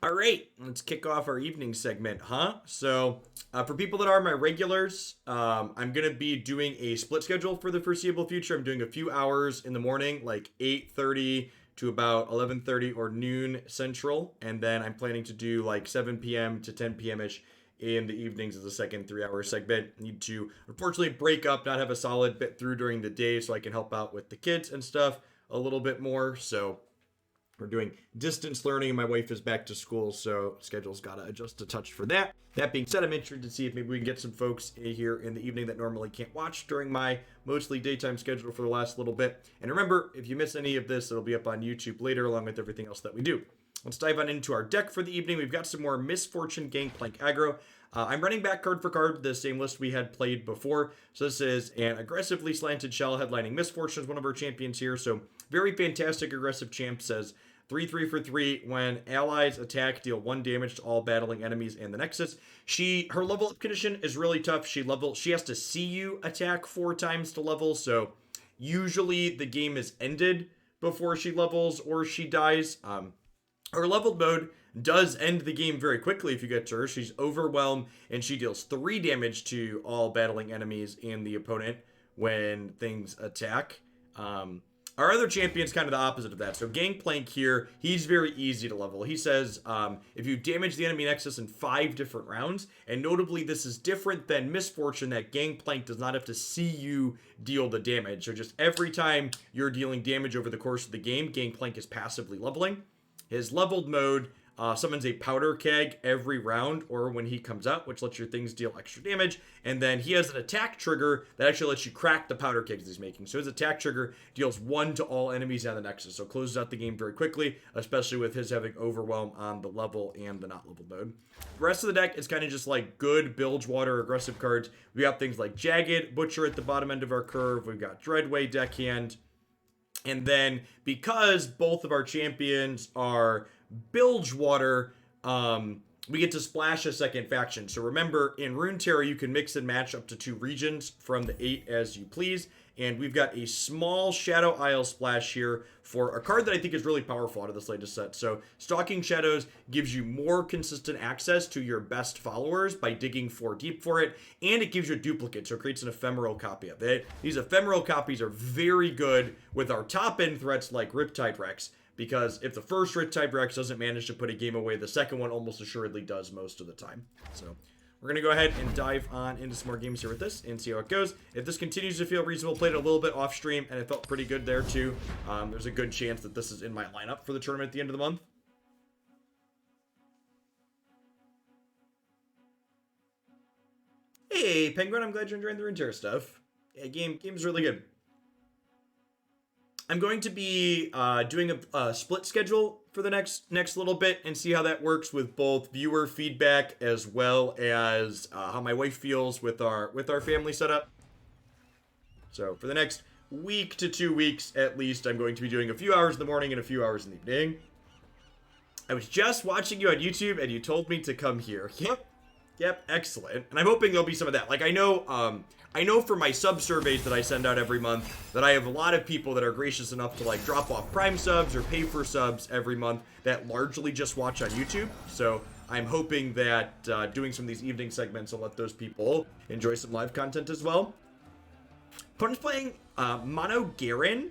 All right, let's kick off our evening segment, huh? So, for people that are my regulars, I'm gonna be doing a split schedule for the foreseeable future. I'm doing a few hours in the morning, like 8:30 to about 11:30 or noon central, and then I'm planning to do like 7 p.m. to 10 p.m. ish in the evenings as a second 3 hour segment. Need to unfortunately break up, not have a solid bit through during the day, so I can help out with the kids and stuff a little bit more. So we're doing distance learning, and my wife is back to school, so schedule's got to adjust a touch for that. That being said, I'm interested to see if maybe we can get some folks here in the evening that normally can't watch during my mostly daytime schedule for the last little bit. And remember, if you miss any of this, it'll be up on YouTube later, along with everything else that we do. Let's dive on into our deck for the evening. We've got some more Misfortune, Gangplank, Aggro. I'm running back card for card the same list we had played before. So this is an aggressively slanted shell headlining Misfortune as one of our champions here. So very fantastic aggressive champ. Says 3/3 for 3. When allies attack, deal 1 damage to all battling enemies and the Nexus. Her level up condition is really tough. She has to see you attack 4 times to level. So usually the game is ended before she levels or she dies. Her leveled mode does end the game very quickly if you get to her. She's overwhelmed and she deals 3 damage to all battling enemies and the opponent when things attack. Our other champion's kind of the opposite of that. So Gangplank here, he's very easy to level. He says if you damage the enemy Nexus in 5 different rounds, and notably this is different than Misfortune, that Gangplank does not have to see you deal the damage. So just every time you're dealing damage over the course of the game, Gangplank is passively leveling. His leveled mode summons a powder keg every round or when he comes out, which lets your things deal extra damage. And then he has an attack trigger that actually lets you crack the powder kegs he's making. So his attack trigger deals 1 to all enemies on the Nexus. So closes out the game very quickly, especially with his having overwhelm on the level and the not leveled mode. The rest of the deck is kind of just like good Bilgewater aggressive cards. We got things like Jagged, Butcher at the bottom end of our curve. We've got Dreadway, Deckhand. And then because both of our champions are Bilgewater, we get to splash a second faction. So remember, in Runeterra, you can mix and match up to 2 regions from the 8 as you please. And we've got a small Shadow Isle splash here for a card that I think is really powerful out of this latest set. So Stalking Shadows gives you more consistent access to your best followers by digging 4 deep for it. And it gives you a duplicate, so it creates an ephemeral copy of it. These ephemeral copies are very good with our top-end threats like Riptide Rex, because if the first Riptide Rex doesn't manage to put a game away, the second one almost assuredly does most of the time. So we're going to go ahead and dive on into some more games here with this and see how it goes. If this continues to feel reasonable, played it a little bit off stream, and it felt pretty good there too. There's a good chance that this is in my lineup for the tournament at the end of the month. Hey, Penguin, I'm glad you're enjoying the Runeterra stuff. Yeah, game's really good. I'm going to be doing a split schedule for the next little bit and see how that works with both viewer feedback as well as how my wife feels with our family setup. So for the next week to 2 weeks at least, I'm going to be doing a few hours in the morning and a few hours in the evening. I was just watching you on YouTube and you told me to come here. Yep, excellent. And I'm hoping there'll be some of that. Like I know for my sub surveys that I send out every month that I have a lot of people that are gracious enough to like drop off Prime subs or pay for subs every month that largely just watch on YouTube. So I'm hoping that doing some of these evening segments will let those people enjoy some live content as well. Opponent's playing Mono Garen.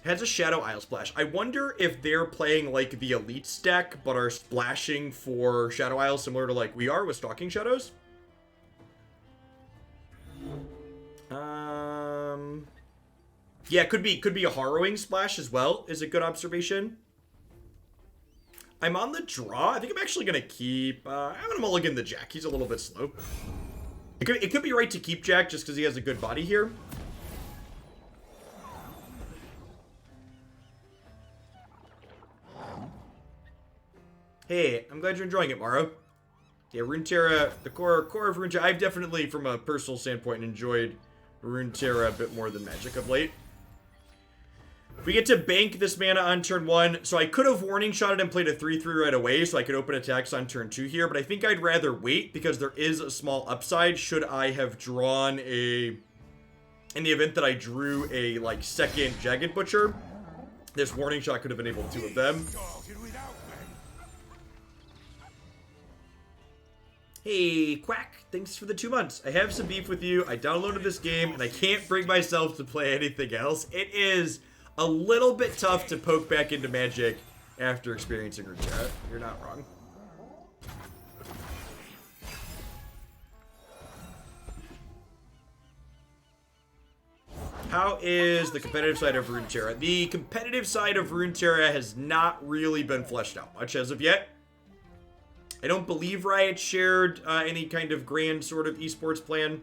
Has a Shadow Isle splash. I wonder if they're playing like the Elite stack, but are splashing for Shadow Isle similar to like we are with Stalking Shadows. Yeah, could be a Harrowing splash as well, is a good observation. I'm on the draw. I think I'm actually gonna keep I'm gonna mulligan the Jack. He's a little bit slow. It could be right to keep Jack just because he has a good body here. Hey, I'm glad you're enjoying it, Maro. Yeah, Runeterra, the core of Runeterra, I've definitely, from a personal standpoint, enjoyed Runeterra a bit more than Magic of late. We get to bank this mana on turn 1, so I could have Warning Shotted and played a 3/3 right away, so I could open attacks on turn 2 here, but I think I'd rather wait, because there is a small upside should I have drawn a... In the event that I drew a, like, second Jagged Butcher, this Warning Shot could have enabled 2 of them. Hey, Quack, thanks for the 2 months. I have some beef with you. I downloaded this game, and I can't bring myself to play anything else. It is a little bit tough to poke back into Magic after experiencing Runeterra. You're not wrong. How is the competitive side of Runeterra? The competitive side of Runeterra has not really been fleshed out much as of yet. I don't believe Riot shared any kind of grand sort of esports plan.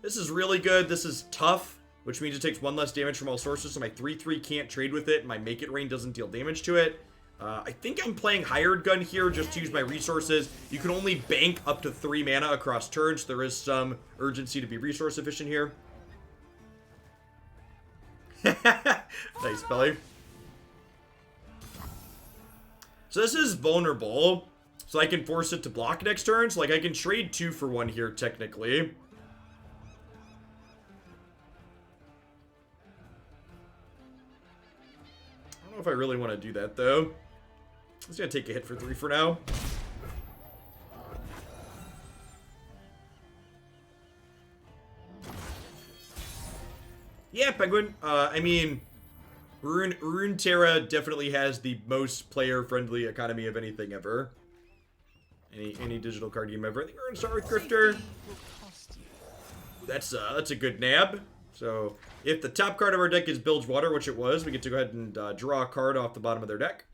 This is really good. This is tough, which means it takes 1 less damage from all sources, so my 3/3 can't trade with it, and my Make It Rain doesn't deal damage to it. I think I'm playing Hired Gun here just to use my resources. You can only bank up to 3 mana across turns. There is some urgency to be resource efficient here. Nice, Belly. So this is vulnerable. So I can force it to block next turn. So like I can trade 2 for 1 here technically. I don't know if I really want to do that though. I'm just gonna take a hit for 3 for now. Yeah, Penguin. I mean, Runeterra definitely has the most player-friendly economy of anything ever. Any digital card game ever. I think we're gonna start with Grifter. That's a good nab. So if the top card of our deck is Bilgewater, which it was, we get to go ahead and draw a card off the bottom of their deck.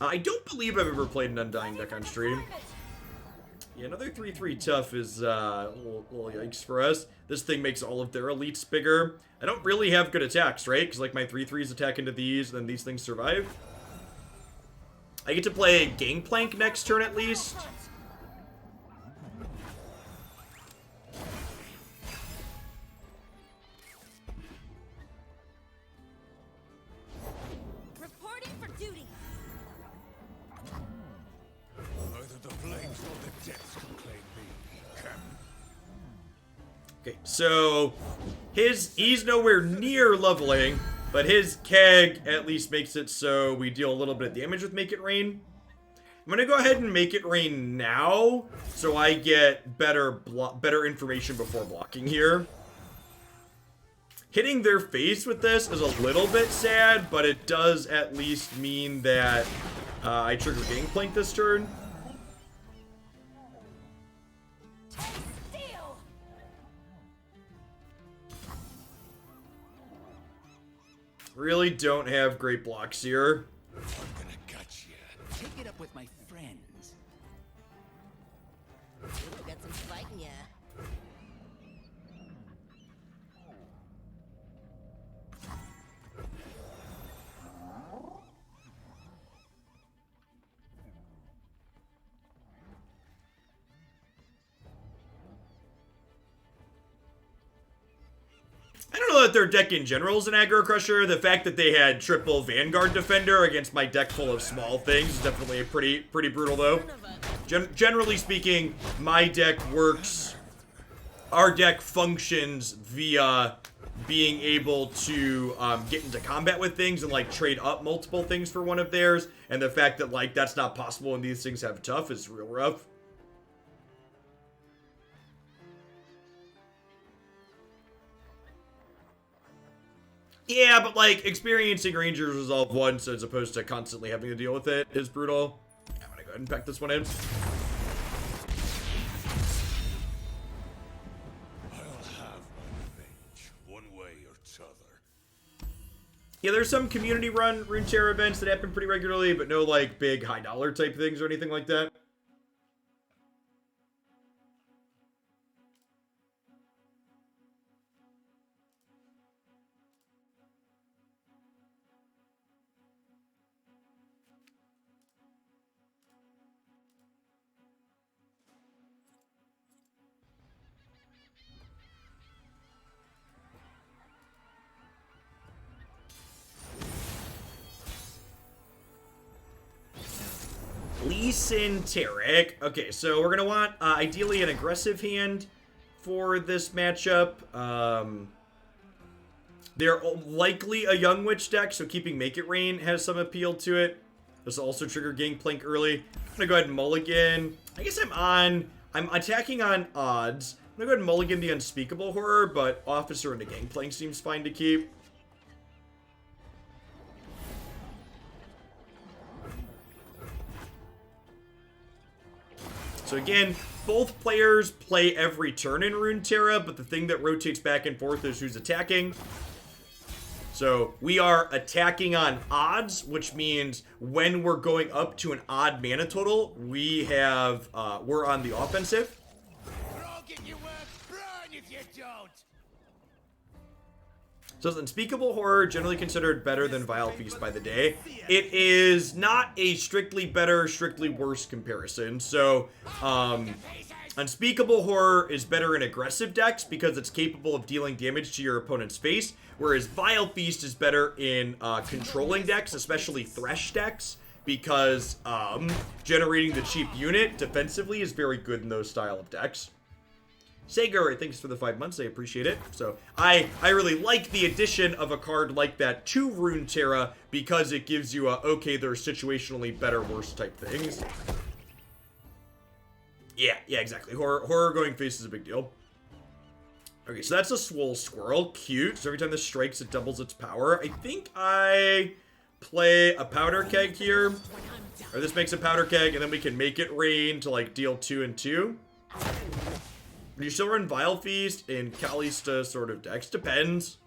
I don't believe I've ever played an Undying deck on stream. Yeah, another 3/3 tough is a little yikes for us. This thing makes all of their elites bigger. I don't really have good attacks, right? Because like my 3/3s attack into these, then these things survive. I get to play Gangplank next turn at least. Reporting for duty. Neither the flames nor the depths can claim me, Captain. Okay, so he's nowhere near leveling, but his keg at least makes it so we deal a little bit of damage with Make It Rain. I'm gonna go ahead and Make It Rain now, so I get better information before blocking here. Hitting their face with this is a little bit sad, but it does at least mean that I trigger Gangplank this turn. Really don't have great blocks here. I'm gonna cut you. Take it up with my friends. Ooh, got some fighting, yeah. I don't know that their deck in general is an aggro crusher. The fact that they had triple Vanguard Defender against my deck full of small things is definitely a pretty brutal though. Generally speaking, my deck works. Our deck functions via being able to get into combat with things and like trade up multiple things for one of theirs. And the fact that like that's not possible when these things have tough is real rough. Yeah, but like experiencing Rangers Resolve once as opposed to constantly having to deal with it is brutal. Yeah, I'm gonna go ahead and pack this one in. I'll have my revenge, one way or t'other. Yeah, there's some community run Runeterra events that happen pretty regularly, but no like big high dollar type things or anything like that. Leeson Tarek. Okay, so we're gonna want ideally an aggressive hand for this matchup. They're likely a Young Witch deck, so keeping Make It Rain has some appeal to it. This will also trigger Gangplank early. I'm gonna go ahead and mulligan. I guess I'm attacking on odds. I'm gonna go ahead and mulligan the Unspeakable Horror, but Officer into Gangplank seems fine to keep. So again, both players play every turn in Runeterra, but the thing that rotates back and forth is who's attacking. So we are attacking on odds, which means when we're going up to an odd mana total, we're on the offensive. So Unspeakable Horror, generally considered better than Vile Feast by the day. It is not a strictly better, strictly worse comparison. So, Unspeakable Horror is better in aggressive decks because it's capable of dealing damage to your opponent's face, whereas Vile Feast is better in controlling decks, especially Thresh decks, because generating the cheap unit defensively is very good in those style of decks. Sager, thanks for the 5 months. I appreciate it. So I really like the addition of a card like that to Runeterra because it gives you okay, there's situationally better, worse type things. Yeah, exactly. Horror going face is a big deal. Okay, so that's a Swole Squirrel. Cute. So every time this strikes, it doubles its power. I think I play a Powder Keg here. Or this makes a Powder Keg, and then we can make it rain to, like, deal 2 and 2. Do you still run Vile Feast in Kalista sort of decks? Depends.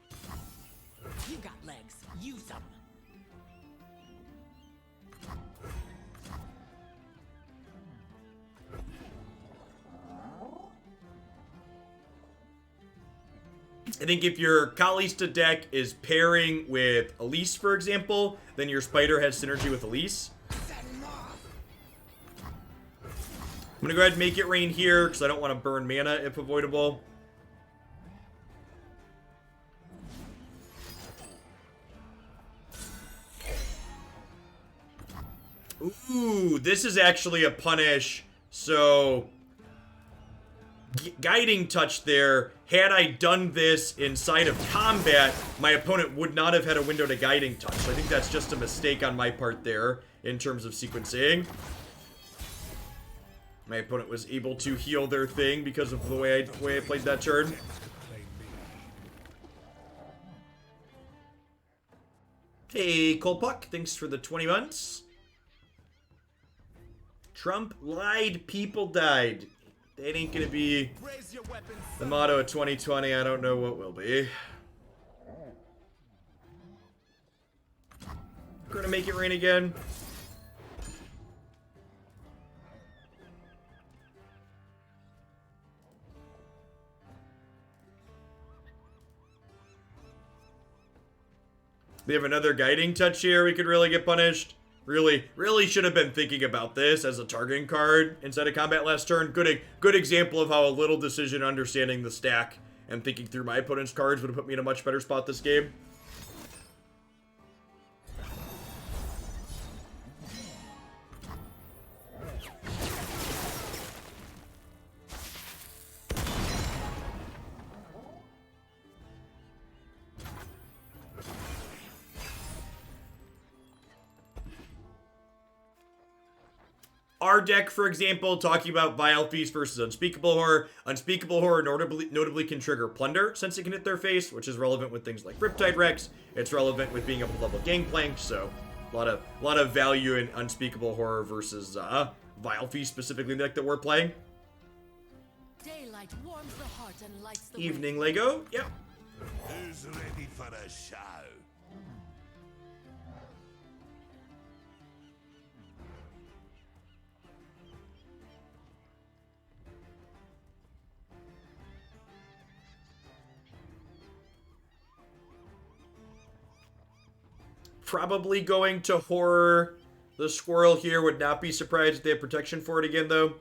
You got legs. Use them. I think if your Kalista deck is pairing with Elise, for example, then your Spider has synergy with Elise. I'm gonna go ahead and make it rain here because I don't want to burn mana if avoidable. Ooh, this is actually a punish. So, Guiding Touch there. Had I done this inside of combat, my opponent would not have had a window to Guiding Touch. So I think that's just a mistake on my part there in terms of sequencing. My opponent was able to heal their thing because of the way I played that turn. Hey, Colpuck, thanks for the 20 months. Trump lied, people died. That ain't gonna be the motto of 2020. I don't know what will be. Gonna make it rain again. We have another Guiding Touch here. We could really get punished. Really should have been thinking about this as a targeting card instead of combat last turn. Good example of how a little decision understanding the stack and thinking through my opponent's cards would have put me in a much better spot this game. Our deck, for example, talking about Vile Feast versus Unspeakable Horror. Unspeakable Horror notably can trigger Plunder since it can hit their face, which is relevant with things like Riptide Rex. It's relevant with being able to level Gangplank, so a lot of value in Unspeakable Horror versus Vile Feast, specifically the deck that we're playing. Daylight warms the heart and lights the Evening Lego, yep. Who's ready for a show? Probably going to Horror. The Squirrel here, would not be surprised if they have protection for it again, though.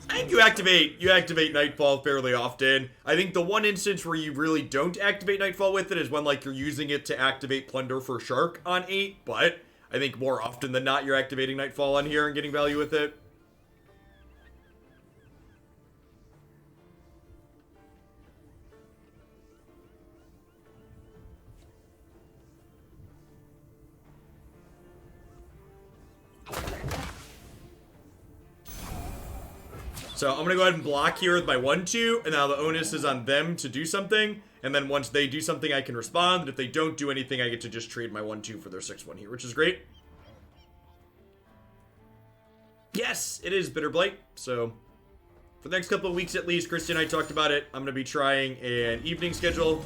I think you activate Nightfall fairly often. I think the one instance where you really don't activate Nightfall with it is when, like, you're using it to activate Plunder for Shark on 8, but I think more often than not you're activating Nightfall on here and getting value with it. So I'm going to go ahead and block here with my 1-2, and now the onus is on them to do something. And then once they do something, I can respond. And if they don't do anything, I get to just trade my 1-2 for their 6-1 here, which is great. Yes, it is Bitter Blight. So for the next couple of weeks at least, Christy and I talked about it. I'm going to be trying an evening schedule.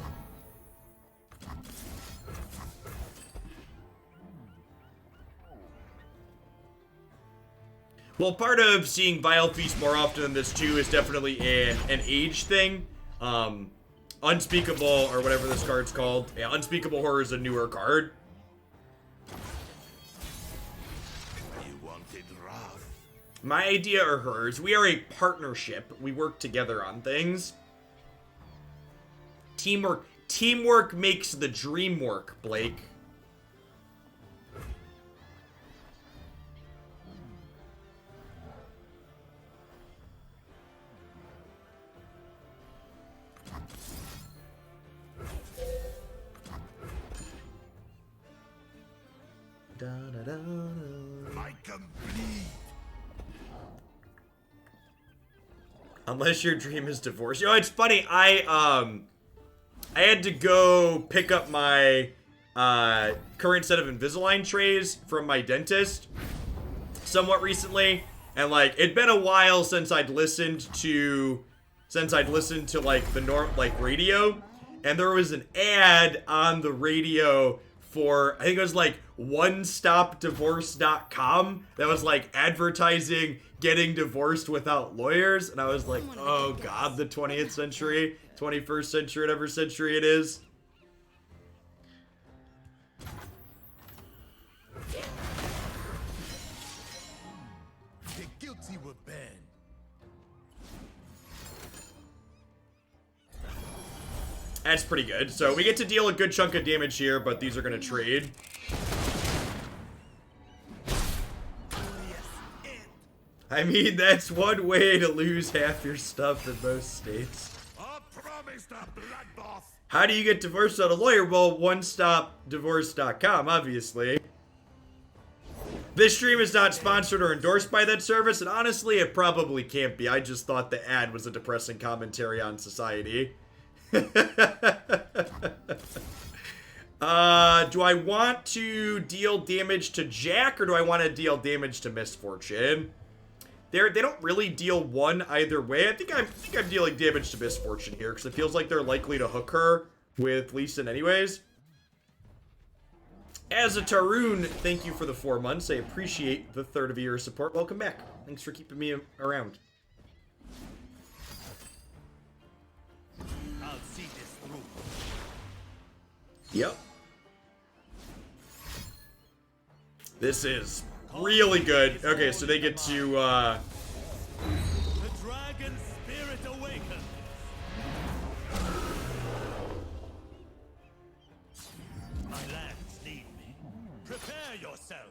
Well, part of seeing Vile Feast more often than this too is definitely an age thing. Unspeakable, or whatever this card's called. Yeah, Unspeakable Horror is a newer card. You wanted rough. My idea or hers, we are a partnership. We work together on things. Teamwork makes the dream work, Blake. I can bleed. Unless your dream is divorce. You know, it's funny. I had to go pick up my current set of Invisalign trays from my dentist somewhat recently, and like it'd been a while since I'd listened to like the radio, and there was an ad on the radio for, I think it was like onestopdivorce.com that was like advertising getting divorced without lawyers, and I was like, oh god, the 20th century, 21st century, whatever century it is. The guilty were banned. That's pretty good. So we get to deal a good chunk of damage here, but these are going to trade. I mean, that's one way to lose half your stuff in most states. I promised a bloodbath. How do you get divorced without a lawyer? Well, onestopdivorce.com, obviously. This stream is not sponsored or endorsed by that service, and honestly, it probably can't be. I just thought the ad was a depressing commentary on society. Do I want to deal damage to Jack, or do I want to deal damage to Misfortune? They don't really deal one either way. I think I'm dealing damage to Misfortune here, because it feels like they're likely to hook her with Lee Sin anyways. As a Tarun, thank you for the 4 months. I appreciate the third of your support. Welcome back. Thanks for keeping me around. I'll see this through. Yep. This is really good. Okay, so they get to, The dragon spirit awakens. My lands need me. Prepare yourself.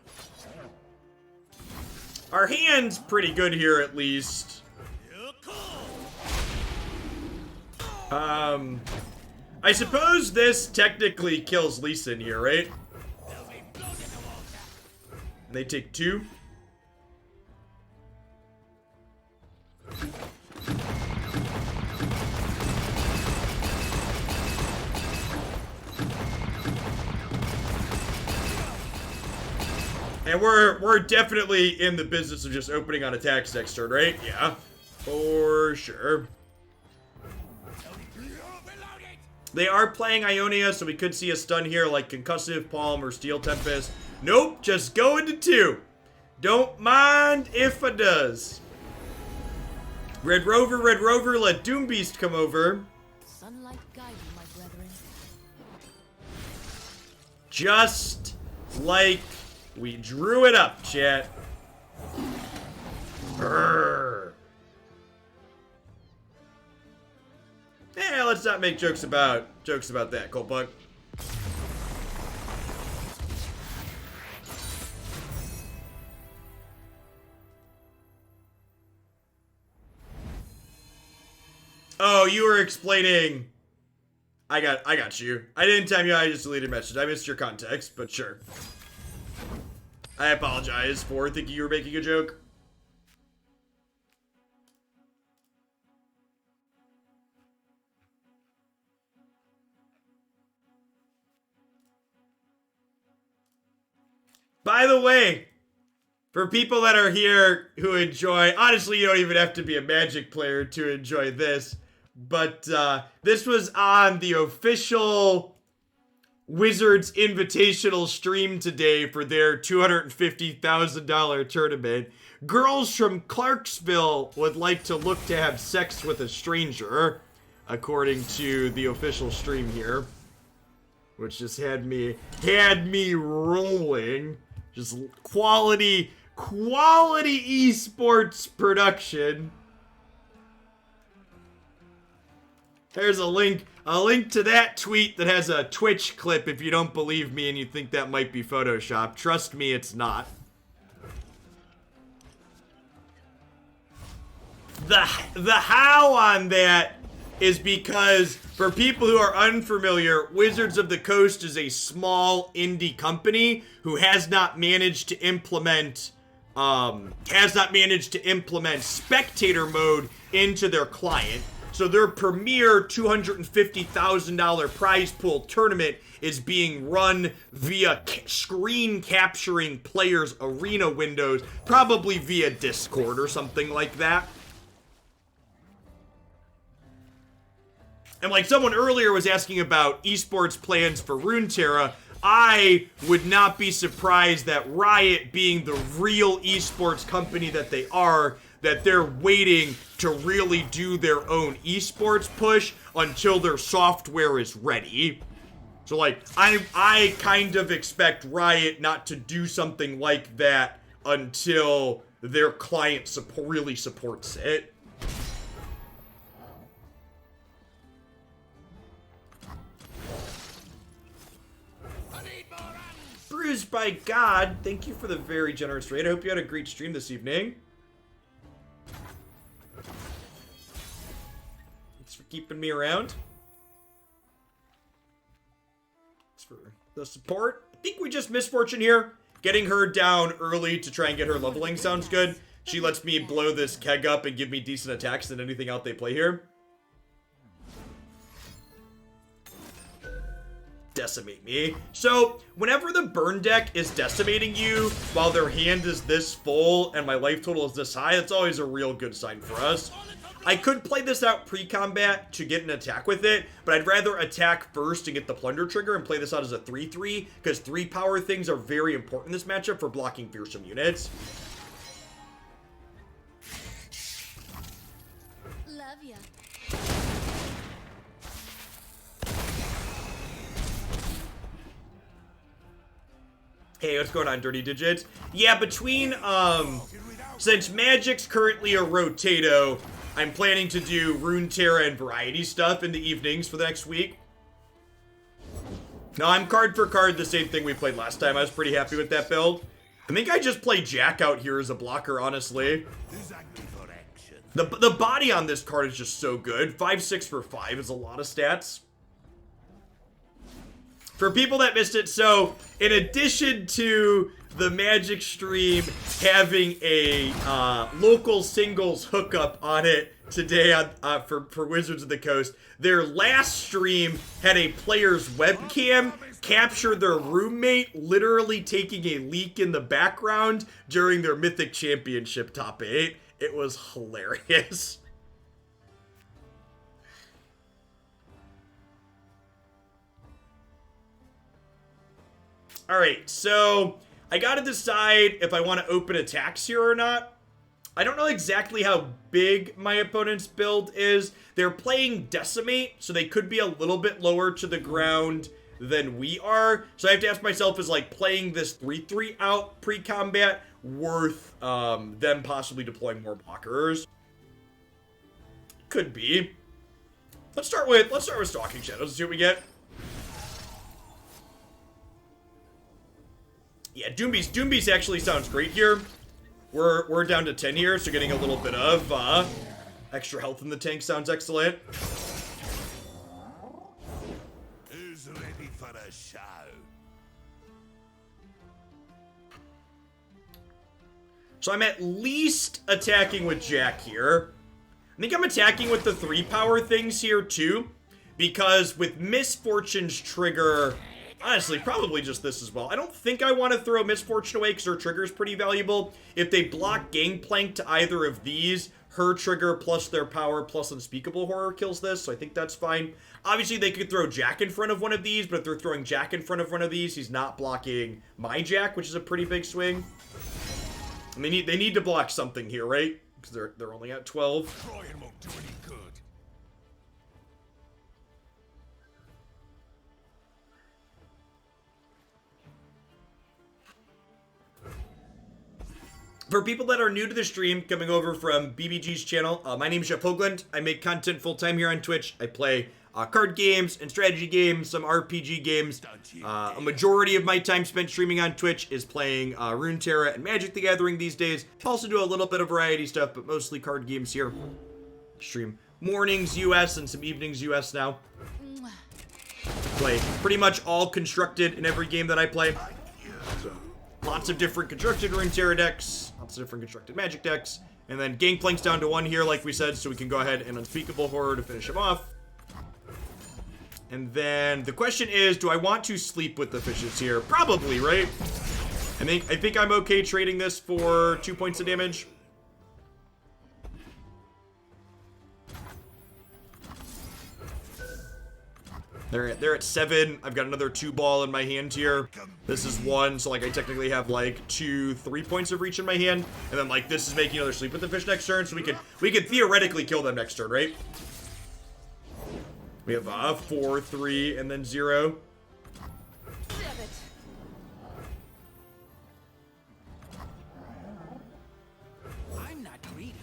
our hand's pretty good here, at least. You call. I suppose this technically kills Lee Sin here, right? They'll be blown in the water. They take 2. And we're definitely in the business of just opening on attacks next turn, right? Yeah, for sure. They are playing Ionia, so we could see a stun here like Concussive Palm or Steel Tempest. Nope, just go into 2. Don't mind if it does. Red Rover, let Doom Beast come over. Sunlight guide you, my brethren. Just like we drew it up, chat. Brrr. Eh, let's not make jokes about that, Coldbug. Oh, you were explaining. I got you. I didn't time you. I just deleted a message. I missed your context, but sure. I apologize for thinking you were making a joke. By the way, for people that are here who enjoy, honestly, you don't even have to be a Magic player to enjoy this, but this was on the official Wizards Invitational stream today for their $250,000 tournament. Girls from Clarksville would like to look to have sex with a stranger, according to the official stream here, which just had me rolling. Just quality esports production. There's a link to that tweet that has a Twitch clip if you don't believe me and you think that might be Photoshop. Trust me, it's not. The how on that is because, for people who are unfamiliar, Wizards of the Coast is a small indie company who has not managed to implement spectator mode into their client. So their premier $250,000 prize pool tournament is being run via screen capturing players' arena windows, probably via Discord or something like that. And like someone earlier was asking about esports plans for Runeterra, I would not be surprised that Riot, being the real esports company that they are, that they're waiting to really do their own esports push until their software is ready. So like, I kind of expect Riot not to do something like that until their client really supports it. Bruised by God, thank you for the very generous raid. I hope you had a great stream this evening. Thanks for keeping me around. Thanks for the support. I think we just missed Fortune here. Getting her down early to try and get her leveling sounds good. She lets me blow this keg up and give me decent attacks than anything out they play here. Decimate me. So whenever the burn deck is decimating you while their hand is this full and my life total is this high, that's always a real good sign for us. I could play this out pre-combat to get an attack with it, but I'd rather attack first and get the plunder trigger and play this out as a 3-3, because 3 power things are very important in this matchup for blocking fearsome units. Love ya. Hey, what's going on, Dirty Digits? Yeah, between, since Magic's currently a Rotato, I'm planning to do Runeterra and Variety stuff in the evenings for the next week. No, I'm card for card the same thing we played last time. I was pretty happy with that build. I think I just play Jack out here as a blocker, honestly. The body on this card is just so good. 5-6 for 5 is a lot of stats. For people that missed it, so in addition to the Magic stream having a local singles hookup on it today on, for Wizards of the Coast, their last stream had a player's webcam capture their roommate literally taking a leak in the background during their Mythic Championship top 8. It was hilarious. Alright, so I gotta decide if I want to open attacks here or not. I don't know exactly how big my opponent's build is. They're playing Decimate, so they could be a little bit lower to the ground than we are. So I have to ask myself, is like playing this 3-3 out pre-combat worth them possibly deploying more blockers? Could be. Let's start with Stalking Shadows and see what we get. Yeah, Doombeast actually sounds great here. We're down to 10 here, so getting a little bit of extra health in the tank sounds excellent. Who's ready for a show? So I'm at least attacking with Jack here. I think I'm attacking with the 3 power things here too, because with Misfortune's trigger, Honestly, probably just this as well. I don't think I want to throw Misfortune away because her trigger is pretty valuable. If they block Gangplank to either of these, her trigger plus their power plus Unspeakable Horror kills this, so I think that's fine. Obviously, they could throw Jack in front of one of these, but if they're throwing Jack in front of one of these, he's not blocking my Jack, which is a pretty big swing. And they need to block something here, right? Because they're only at 12. Trying won't do any good. For people that are new to the stream, coming over from BBG's channel, my name is Jeff Hoagland. I make content full-time here on Twitch. I play card games and strategy games, some RPG games. A majority of my time spent streaming on Twitch is playing Runeterra and Magic the Gathering these days. I also do a little bit of variety stuff, but mostly card games here. Stream mornings US and some evenings US now. Play pretty much all constructed in every game that I play. So, lots of different constructed Runeterra decks, lots of different constructed Magic decks, and then Gangplank's down to 1 here, like we said, so we can go ahead and Unspeakable Horror to finish him off. And then the question is, do I want to sleep with the fishes here? Probably, right? I think I'm okay trading this for 2 points of damage. They're at 7. I've got another 2 ball in my hand here. This is 1, so like I technically have like 2-3 points of reach in my hand, and then like this is making another sleep with the fish next turn, so we could theoretically kill them next turn, right? We have 4, 3, and then 0. I'm not greedy.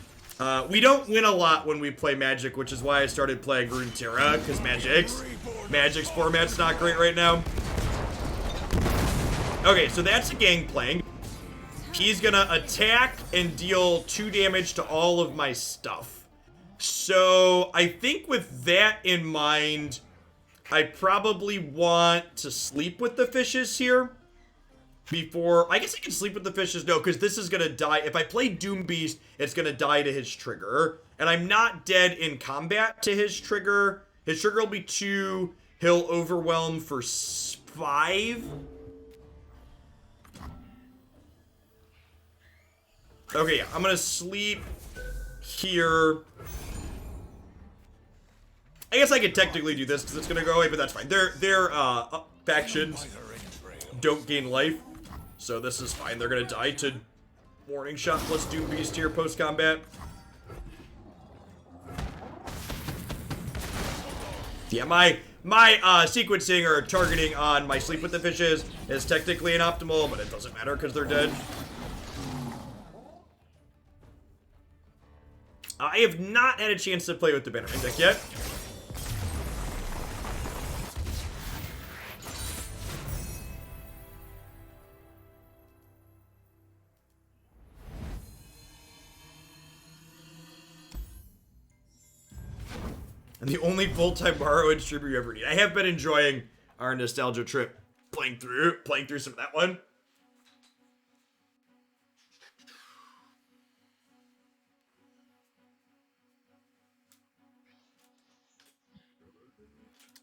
We don't win a lot when we play Magic, which is why I started playing Runeterra, because Magic's format's not great right now. Okay, so that's a Gangplank. He's gonna attack and deal 2 damage to all of my stuff. So I think with that in mind, I probably want to sleep with the fishes here. Before, I guess I can sleep with the fishes, no, because this is gonna die. If I play Doom Beast, it's gonna die to his trigger. And I'm not dead in combat to his trigger. His trigger will be 2, he'll overwhelm for 5. Okay, yeah, I'm gonna sleep here. I guess I could technically do this because it's gonna go away, but that's fine. Their factions don't gain life, so this is fine. They're gonna die to Warning Shot plus Doom Beast here post combat. Yeah, my sequencing or targeting on my Sleep with the Fishes is technically inoptimal, but it doesn't matter because they're dead. I have not had a chance to play with the Bannerman deck yet. And the only full-time borrowed streamer you ever need. I have been enjoying our nostalgia trip, playing through some of that one.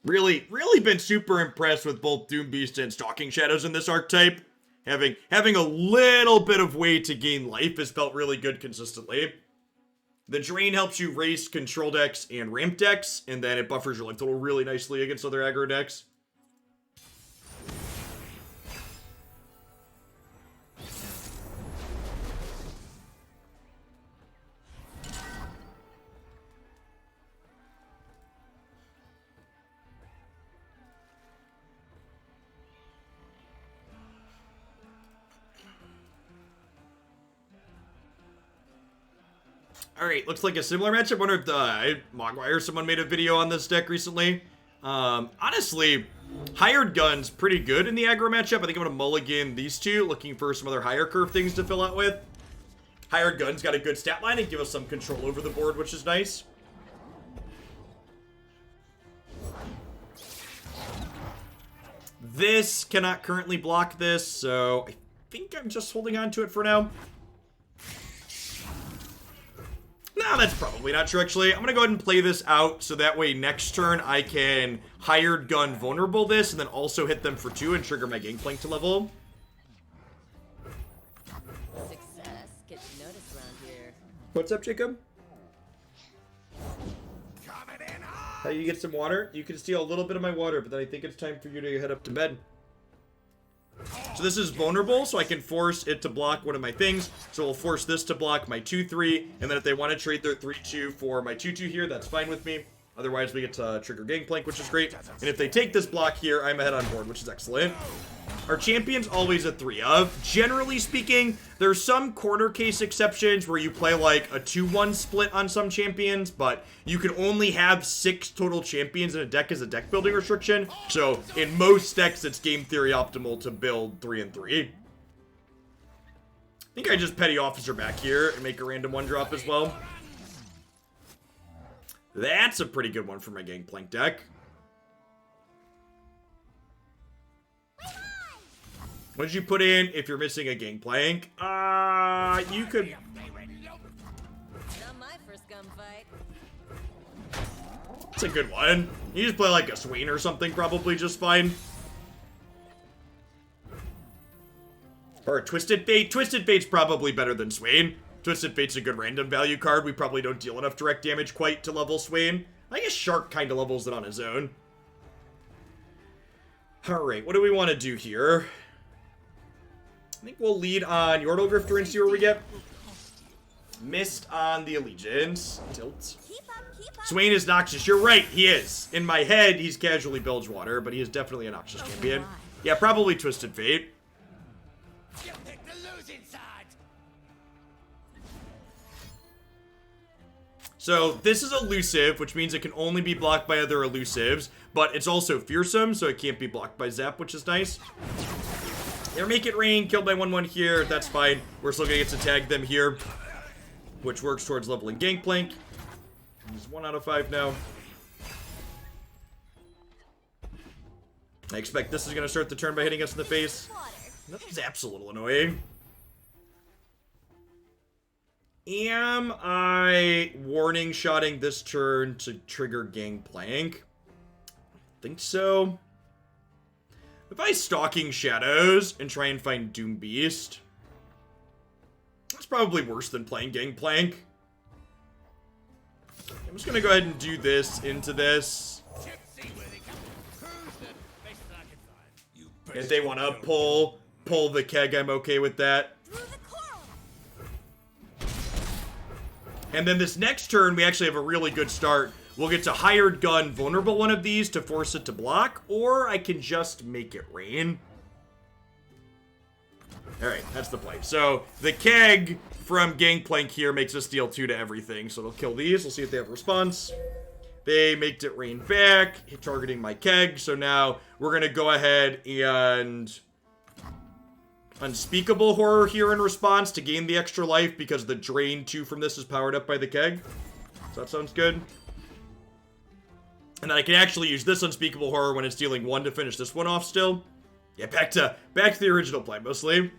Really been super impressed with both Doom Beast and Stalking Shadows in this archetype. Having a little bit of way to gain life has felt really good consistently. The Drain helps you race control decks and ramp decks, and then it buffers your life total really nicely against other aggro decks. Alright, looks like a similar matchup. I wonder if Mogwire, someone made a video on this deck recently. Honestly, Hired Gun's pretty good in the aggro matchup. I think I'm going to mulligan these two, looking for some other higher curve things to fill out with. Hired Gun's got a good stat line and give us some control over the board, which is nice. This cannot currently block this, so I think I'm just holding on to it for now. No, Ah, that's probably not true, actually. I'm going to go ahead and play this out, so that way next turn I can hired gun vulnerable this, and then also hit them for 2 and trigger my Gangplank to level. Success gets noticed around here. What's up, Jacob? How you get some water? You can steal a little bit of my water, but then I think it's time for you to head up to bed. So this is vulnerable, so I can force it to block one of my things. So we'll force this to block my 2-3, and then if they want to trade their 3-2 for my 2-2 here, that's fine with me. Otherwise, we get to trigger Gangplank, which is great. And if they take this block here, I'm ahead on board, which is excellent. Our champion's always a 3-of. Generally speaking, there's some corner case exceptions where you play like a 2-1 split on some champions, but you can only have 6 total champions in a deck as a deck building restriction. So in most decks, it's game theory optimal to build 3 and 3. I think I just petty officer back here and make a random 1-drop as well. That's a pretty good one for my Gangplank deck. What did you put in if you're missing a Gangplank? You could... Not my first gunfight. That's a good one. You just play like a Swain or something, probably just fine. Or a Twisted Fate. Twisted Fate's probably better than Swain. Twisted Fate's a good random value card. We probably don't deal enough direct damage quite to level Swain. I guess Shark kind of levels it on his own. Alright, what do we want to do here? I think we'll lead on Yordle Grifter and see where we get. Missed on the Allegiance. Tilt. Swain is Noxious. You're right, he is. In my head, he's casually Bilgewater, but he is definitely a Noxious champion. Yeah, probably Twisted Fate. You picked the losing side. So this is elusive, which means it can only be blocked by other elusives, but it's also fearsome, so it can't be blocked by Zap, which is nice. They're Make It Rain, killed by 1-1 here, that's fine. We're still gonna get to tag them here, which works towards leveling Gangplank. He's 1 out of 5 now. I expect this is gonna start the turn by hitting us in the face. Zap's a little annoying. Am I warning shotting this turn to trigger Gangplank? I think so. If I Stalking Shadows and try and find Doom Beast, that's probably worse than playing Gangplank. I'm just gonna go ahead and do this into this. If they want to pull the keg, I'm okay with that. And then this next turn, we actually have a really good start. We'll get to Hired Gun vulnerable one of these to force it to block, or I can just Make It Rain. Alright, that's the play. So, the keg from Gangplank here makes us deal 2 to everything, so it'll kill these. We'll see if they have a response. They Make It Rain back, targeting my keg, so now we're gonna go ahead and Unspeakable Horror here in response to gain the extra life because the Drain 2 from this is powered up by the keg. So that sounds good. And then I can actually use this Unspeakable Horror when it's dealing 1 to finish this one off still. Yeah, back to the original play mostly.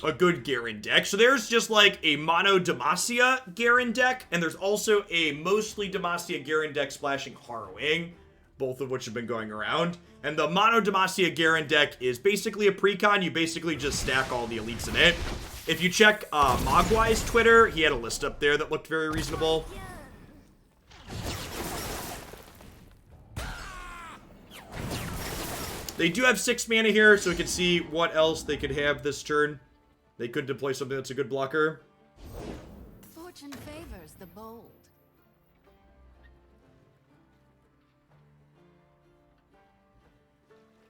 A good Garen deck. So there's just like a mono Demacia Garen deck, and there's also a mostly Demacia Garen deck splashing Harrowing, both of which have been going around. And the mono Demacia Garen deck is basically a precon. You basically just stack all the elites in it. If you check Mogwai's Twitter, he had a list up there that looked very reasonable. They do have 6 mana here, so we can see what else they could have this turn. They could deploy something that's a good blocker. Fortune favors the bold.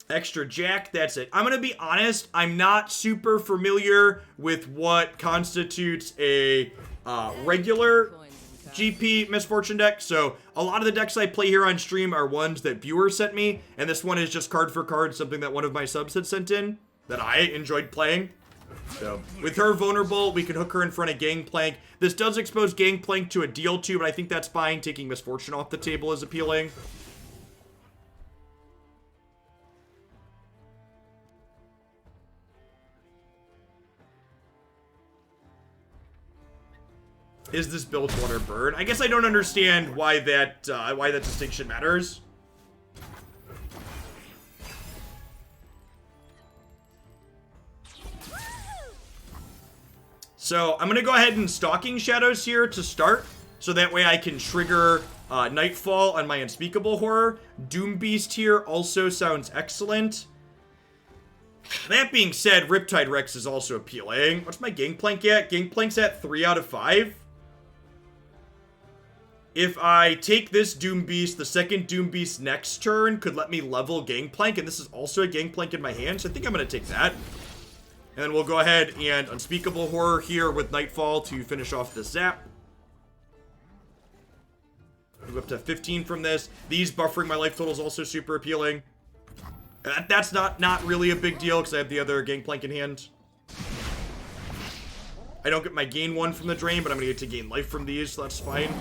Extra Jack, that's it. I'm gonna be honest, I'm not super familiar with what constitutes a regular GP Misfortune deck, so a lot of the decks I play here on stream are ones that viewers sent me, and this one is just card for card, something that one of my subs had sent in that I enjoyed playing. So, with her vulnerable, we can hook her in front of Gangplank. This does expose Gangplank to a deal 2, but I think that's fine. Taking Misfortune off the table is appealing. Is this build water burn? I guess I don't understand why that distinction matters. So I'm gonna go ahead and Stalking Shadows here to start, so that way I can trigger Nightfall on my Unspeakable Horror. Doom Beast here also sounds excellent. That being said, Riptide Rex is also appealing. What's my Gangplank at? Gangplank's at 3 out of 5. If I take this Doom Beast, the second Doom Beast next turn could let me level Gangplank, and this is also a Gangplank in my hand, so I think I'm going to take that. And then we'll go ahead and Unspeakable Horror here with Nightfall to finish off this zap. Move up to 15 from this. These buffering my life total is also super appealing. That's not really a big deal because I have the other Gangplank in hand. I don't get my gain 1 from the drain, but I'm going to get to gain life from these, so that's fine.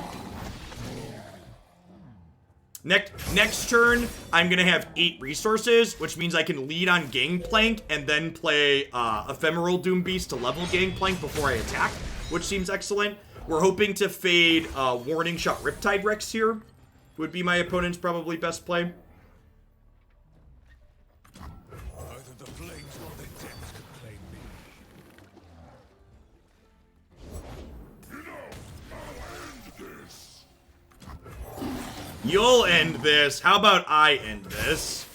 Next turn, I'm going to have 8 resources, which means I can lead on Gangplank and then play Ephemeral Doom Beast to level Gangplank before I attack, which seems excellent. We're hoping to fade Warning Shot Riptide Rex here. Would be my opponent's probably best play. Neither the flames nor the depths could claim me. You'll end this. How about I end this?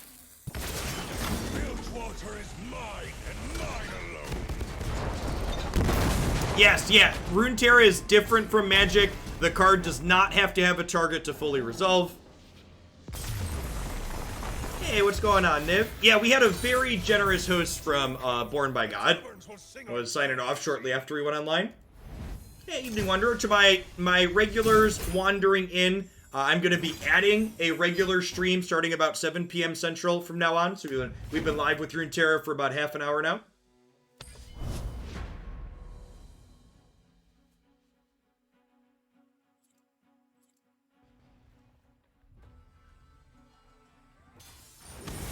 Bilgewater is mine and mine alone. Yes, yeah. Runeterra is different from Magic. The card does not have to have a target to fully resolve. Hey, what's going on, Niv? Yeah, we had a very generous host from Born by God. I was signing off shortly after we went online. Hey, Evening Wanderer. To my regulars wandering in, I'm going to be adding a regular stream starting about 7 p.m. Central from now on. So we've been live with Runeterra for about half an hour now.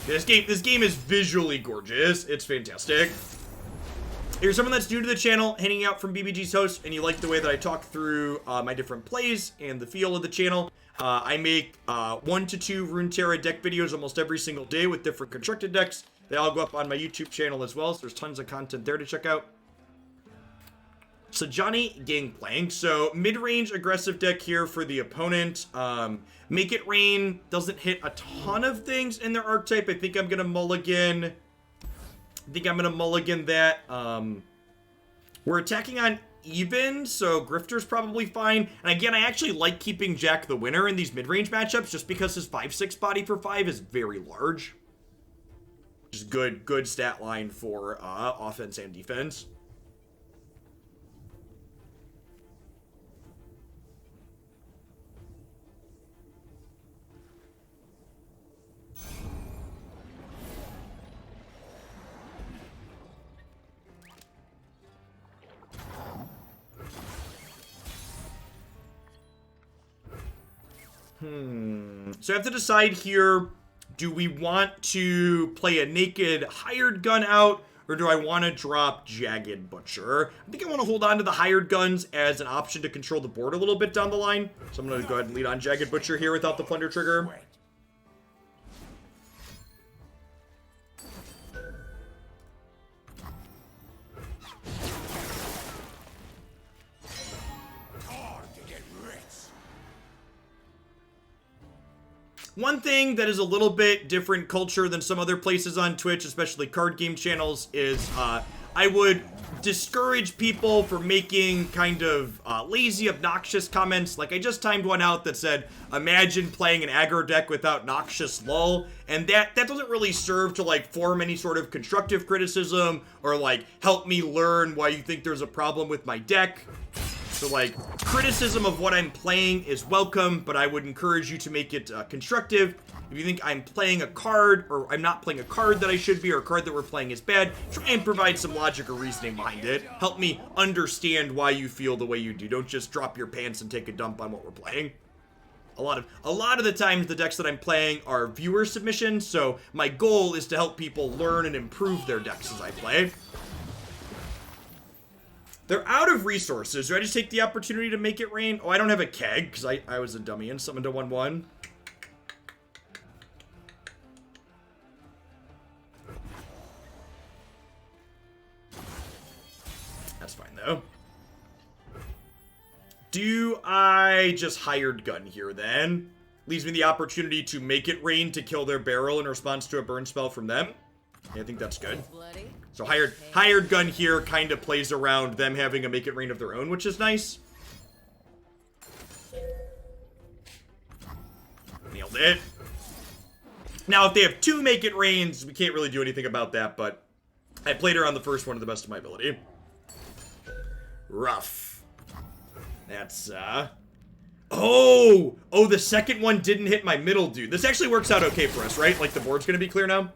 This game is visually gorgeous. It's fantastic. If you're someone that's new to the channel, hanging out from BBG's host, and you like the way that I talk through my different plays and the feel of the channel, I make 1 to 2 Runeterra deck videos almost every single day with different constructed decks. They all go up on my YouTube channel as well, so there's tons of content there to check out. So Johnny Gangplank. So mid-range aggressive deck here for the opponent. Make It Rain doesn't hit a ton of things in their archetype. I think I'm going to mulligan. That. We're attacking on even, so Grifter's probably fine. And again, I actually like keeping Jack the Winner in these mid-range matchups just because his 5/6 body for 5 is very large. Just good stat line for offense and defense. So I have to decide here, do we want to play a naked hired gun out, or do I want to drop Jagged Butcher? I think I want to hold on to the hired guns as an option to control the board a little bit down the line. So I'm going to go ahead and lead on Jagged Butcher here without the Plunder trigger. One thing that is a little bit different culture than some other places on Twitch, especially card game channels, is I would discourage people from making kind of lazy, obnoxious comments. Like I just timed one out that said, imagine playing an aggro deck without Noxious Lull. And that doesn't really serve to like form any sort of constructive criticism or like help me learn why you think there's a problem with my deck. So, like, criticism of what I'm playing is welcome, but I would encourage you to make it constructive. If you think I'm playing a card, or I'm not playing a card that I should be, or a card that we're playing is bad, try and provide some logic or reasoning behind it. Help me understand why you feel the way you do. Don't just drop your pants and take a dump on what we're playing. A lot of the times, the decks that I'm playing are viewer submissions, so my goal is to help people learn and improve their decks as I play. They're out of resources. Do I just take the opportunity to make it rain? Oh, I don't have a keg because I was a dummy and summoned a 1/1. That's fine though. Do I just hired gun here then? Leaves me the opportunity to make it rain to kill their barrel in response to a burn spell from them. Yeah, I think that's good. So hired gun here kind of plays around them having a make it rain of their own, which is nice. Nailed it. Now, if they have 2 make it rains, we can't really do anything about that, but I played her on the first one to the best of my ability. Rough. That's, Oh, the second one didn't hit my middle dude. This actually works out okay for us, right? Like, the board's gonna be clear now.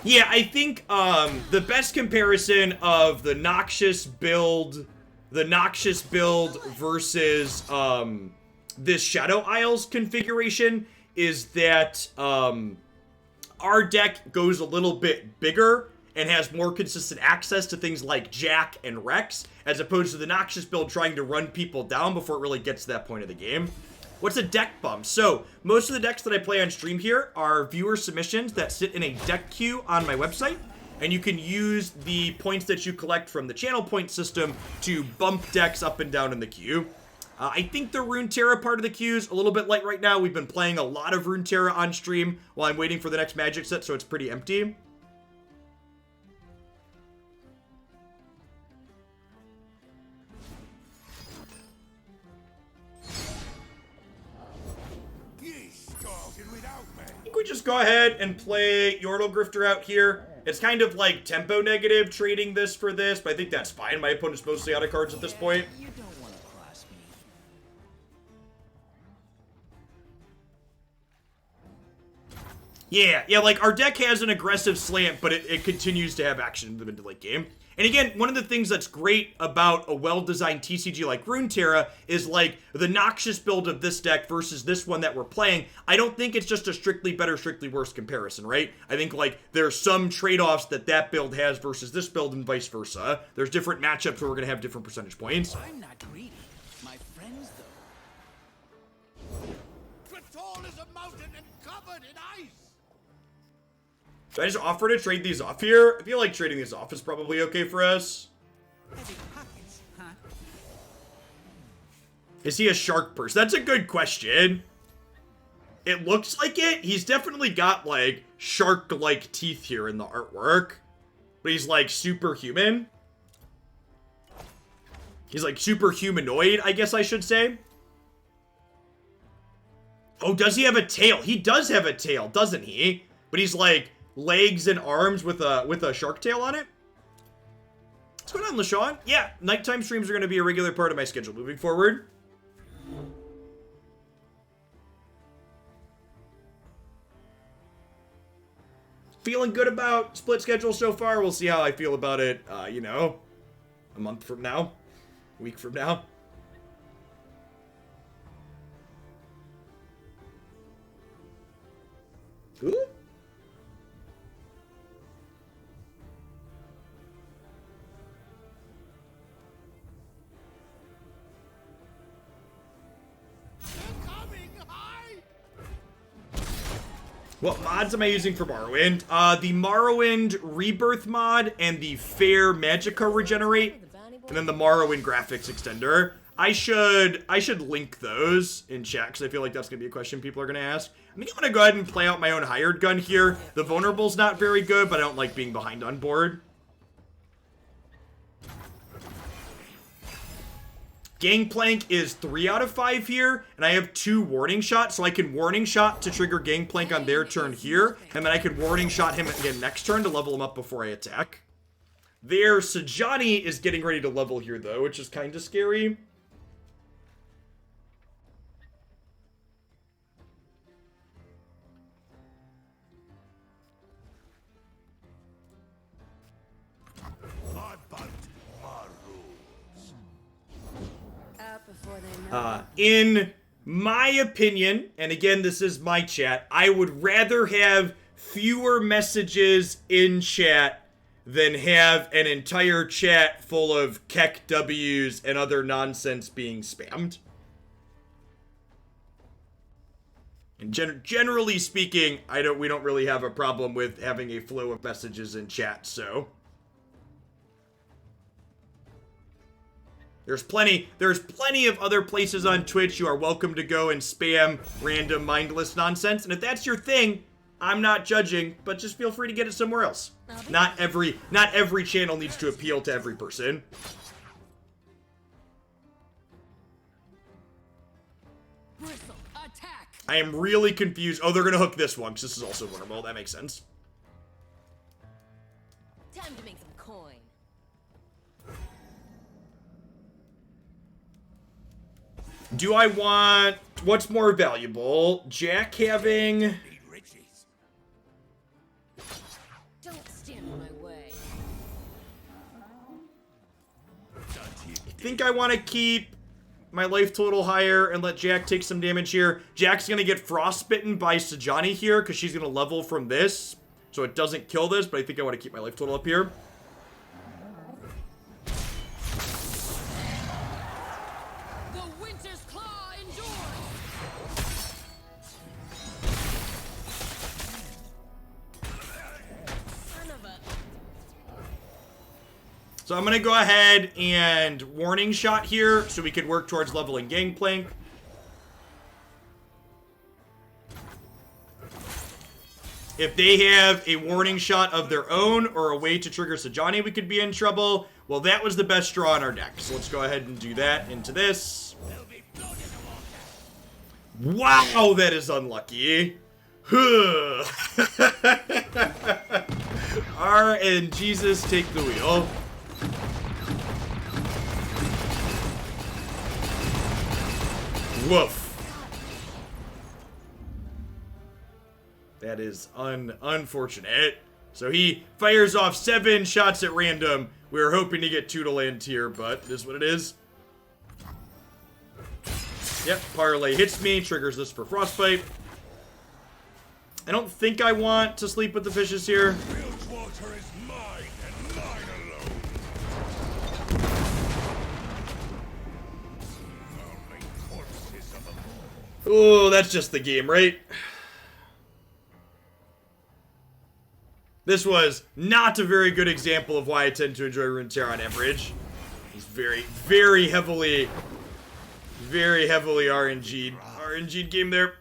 Yeah, I think, the best comparison of the Noxious build versus, this Shadow Isles configuration is that, our deck goes a little bit bigger and has more consistent access to things like Jack and Rex, as opposed to the Noxious build trying to run people down before it really gets to that point of the game. What's a deck bump? So, most of the decks that I play on stream here are viewer submissions that sit in a deck queue on my website, and you can use the points that you collect from the channel point system to bump decks up and down in the queue. I think the Runeterra part of the queue is a little bit light right now. We've been playing a lot of Runeterra on stream while I'm waiting for the next Magic set, so it's pretty empty. I think we just go ahead and play Yordle Grifter out here. It's kind of like tempo negative trading this for this, but I think that's fine. My opponent's mostly out of cards at this point. You don't want to cross me. Yeah, like, our deck has an aggressive slant, but it continues to have action in the mid to late game. And again, one of the things that's great about a well-designed TCG like Runeterra is, like, the Noxious build of this deck versus this one that we're playing. I don't think it's just a strictly better, strictly worse comparison, right? I think, like, there's some trade-offs that build has versus this build and vice versa. There's different matchups where we're going to have different percentage points. I'm not greedy. My friends, though. Tall as a mountain and covered in ice. Should I just offer to trade these off here? I feel like trading these off is probably okay for us. Heavy pockets, huh? Is he a shark person? That's a good question. It looks like it. He's definitely got, like, shark-like teeth here in the artwork. But he's, like, superhuman. He's, like, super humanoid, I guess I should say. Oh, does he have a tail? He does have a tail, doesn't he? But he's, like, legs and arms with a shark tail on it. What's going on, LaShawn? Yeah, nighttime streams are going to be a regular part of my schedule moving forward. Feeling good about split schedule so far. We'll see how I feel about it, you know, a month from now, a week from now. Ooh. What mods am I using for Morrowind? The Morrowind Rebirth mod and the Fair Magicka Regenerate, and then the Morrowind Graphics Extender. I should link those in chat, because I feel like that's going to be a question people are going to ask. I think I'm going to go ahead and play out my own hired gun here. The Vulnerable's not very good, but I don't like being behind on board. Gangplank is 3 out of 5 here, and I have 2 warning shots, so I can warning shot to trigger Gangplank on their turn here, and then I could warning shot him again next turn to level him up before I attack. Their Sajani is getting ready to level here, though, which is kind of scary. In my opinion, and again, this is my chat, I would rather have fewer messages in chat than have an entire chat full of Keck W's and other nonsense being spammed. And generally speaking, we don't really have a problem with having a flow of messages in chat, so there's plenty of other places on Twitch you are welcome to go and spam random mindless nonsense. And if that's your thing, I'm not judging, but just feel free to get it somewhere else. Not every channel needs to appeal to every person. Bristle, attack. I am really confused. Oh, they're gonna hook this one, because this is also winnable. That makes sense. Time to make some coin. Do I want... What's more valuable? Jack having... Need riches. Don't stand in my way. I think I want to keep my life total higher and let Jack take some damage here. Jack's going to get frostbitten by Sejani here because she's going to level from this. So it doesn't kill this, but I think I want to keep my life total up here. The winter's claw endures. Son of a... So I'm going to go ahead and warning shot here so we can work towards leveling Gangplank. If they have a warning shot of their own or a way to trigger Sejani, we could be in trouble. Well, that was the best draw on our deck. So let's go ahead and do that into this. Wow, that is unlucky. R and Jesus take the wheel. Woof. That is unfortunate. So he fires off 7 shots at random. We were hoping to get 2 to land here, but it is what it is. Yep, parlay hits me, triggers this for frostbite. I don't think I want to sleep with the fishes here. Bilgewater is mine and mine alone. Only corpses of a Oh, that's just the game, right? This was not a very good example of why I tend to enjoy Runeterra on average. He's very heavily RNG'd game there.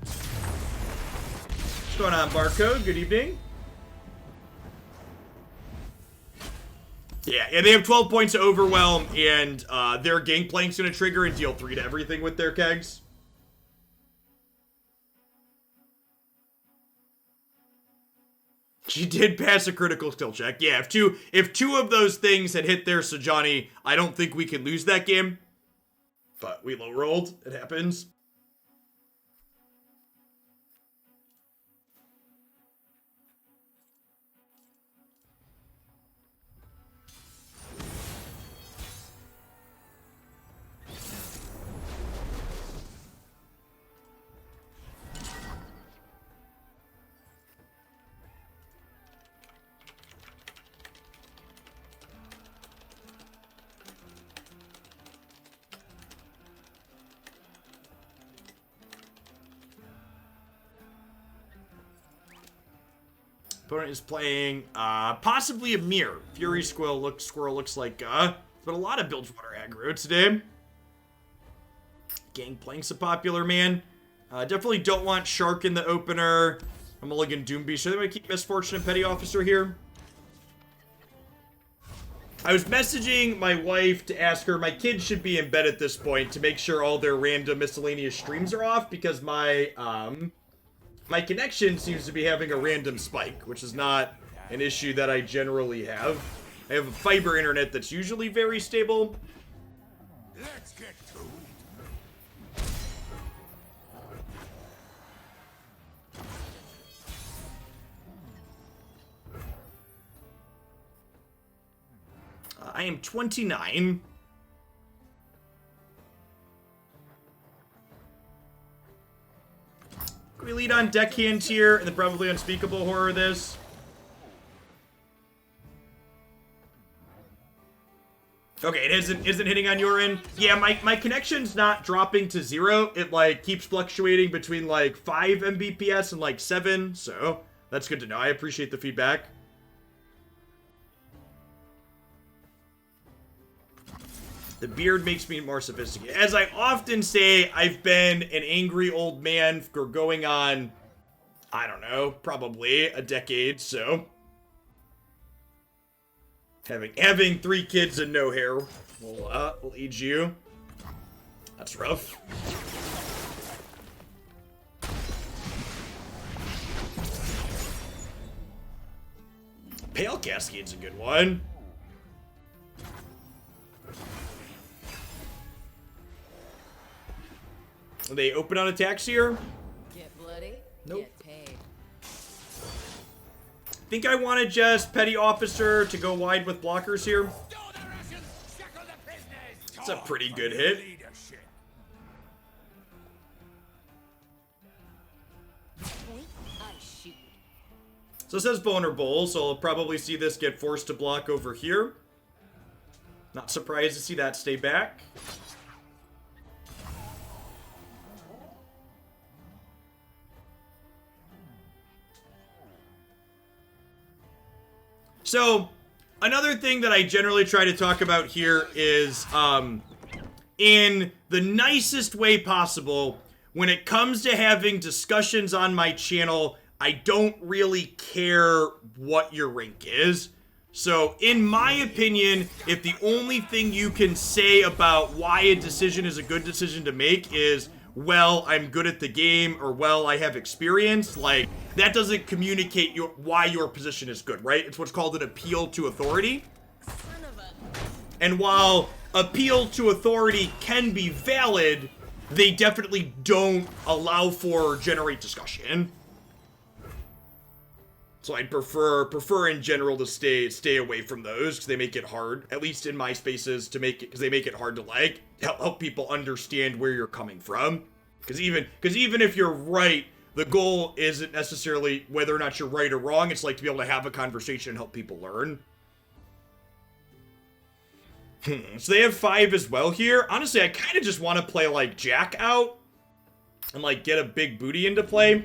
What's going on, Barcode? Good evening. Yeah, they have 12 points to overwhelm, and their Gangplank's gonna trigger and deal 3 to everything with their kegs. She did pass a critical skill check. Yeah, if two of those things had hit their Sejani, I don't think we can lose that game. But we low rolled. It happens. Opponent is playing possibly a mirror. Fury Squirrel looks like there's been a lot of Bilgewater aggro today. Gangplank's a popular man. Definitely don't want Shark in the opener. A Mulligan Doombeast. So they might keep Misfortune and Petty Officer here. I was messaging my wife to ask her, my kids should be in bed at this point to make sure all their random miscellaneous streams are off because my my connection seems to be having a random spike, which is not an issue that I generally have. I have a fiber internet that's usually very stable. Let's get to I am 29. Go we lead on Deckhand here and the probably Unspeakable Horror this? Okay, it isn't hitting on your end. Yeah, my connection's not dropping to 0. It like keeps fluctuating between like 5 Mbps and like 7, so that's good to know. I appreciate the feedback. The beard makes me more sophisticated. As I often say, I've been an angry old man for going on, I don't know, probably a decade, so. Having 3 kids and no hair will age you. That's rough. Pale Cascade's a good one. Are they open on attacks here? Get bloody. Nope. Get paid. Think I want to just Petty Officer to go wide with blockers here. It's a pretty good hit. I shoot. So it says vulnerable, so I'll probably see this get forced to block over here. Not surprised to see that stay back. So, another thing that I generally try to talk about here is, in the nicest way possible, when it comes to having discussions on my channel, I don't really care what your rank is. So, in my opinion, if the only thing you can say about why a decision is a good decision to make is, well, I'm good at the game, or well, I have experience, like, that doesn't communicate why your position is good, right? It's what's called an appeal to authority. And while appeal to authority can be valid, they definitely don't allow for or generate discussion. So I'd prefer in general to stay away from those, because they make it hard, at least in my spaces, to make it, because they make it hard to like help people understand where you're coming from. Because even if you're right, the goal isn't necessarily whether or not you're right or wrong. It's like to be able to have a conversation and help people learn. So they have 5 as well here. Honestly, I kind of just want to play like Jack out and like get a big booty into play.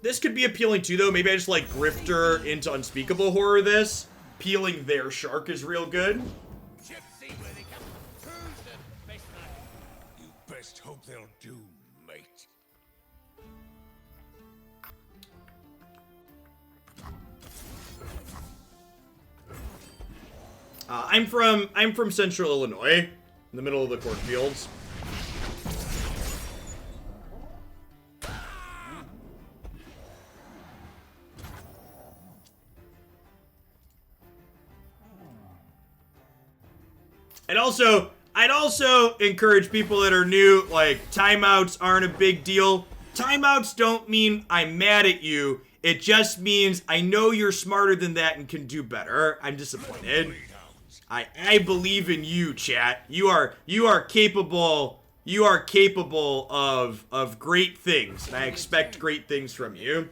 This could be appealing too, though. Maybe I just like Grifter into Unspeakable Horror this. Peeling their shark is real good. You best hope they'll do, mate. I'm from Central Illinois, in the middle of the cornfields. I'd also encourage people that are new, like, timeouts aren't a big deal. Timeouts don't mean I'm mad at you. It just means I know you're smarter than that and can do better. I'm disappointed. I believe in you, chat. You are capable of great things, and I expect great things from you.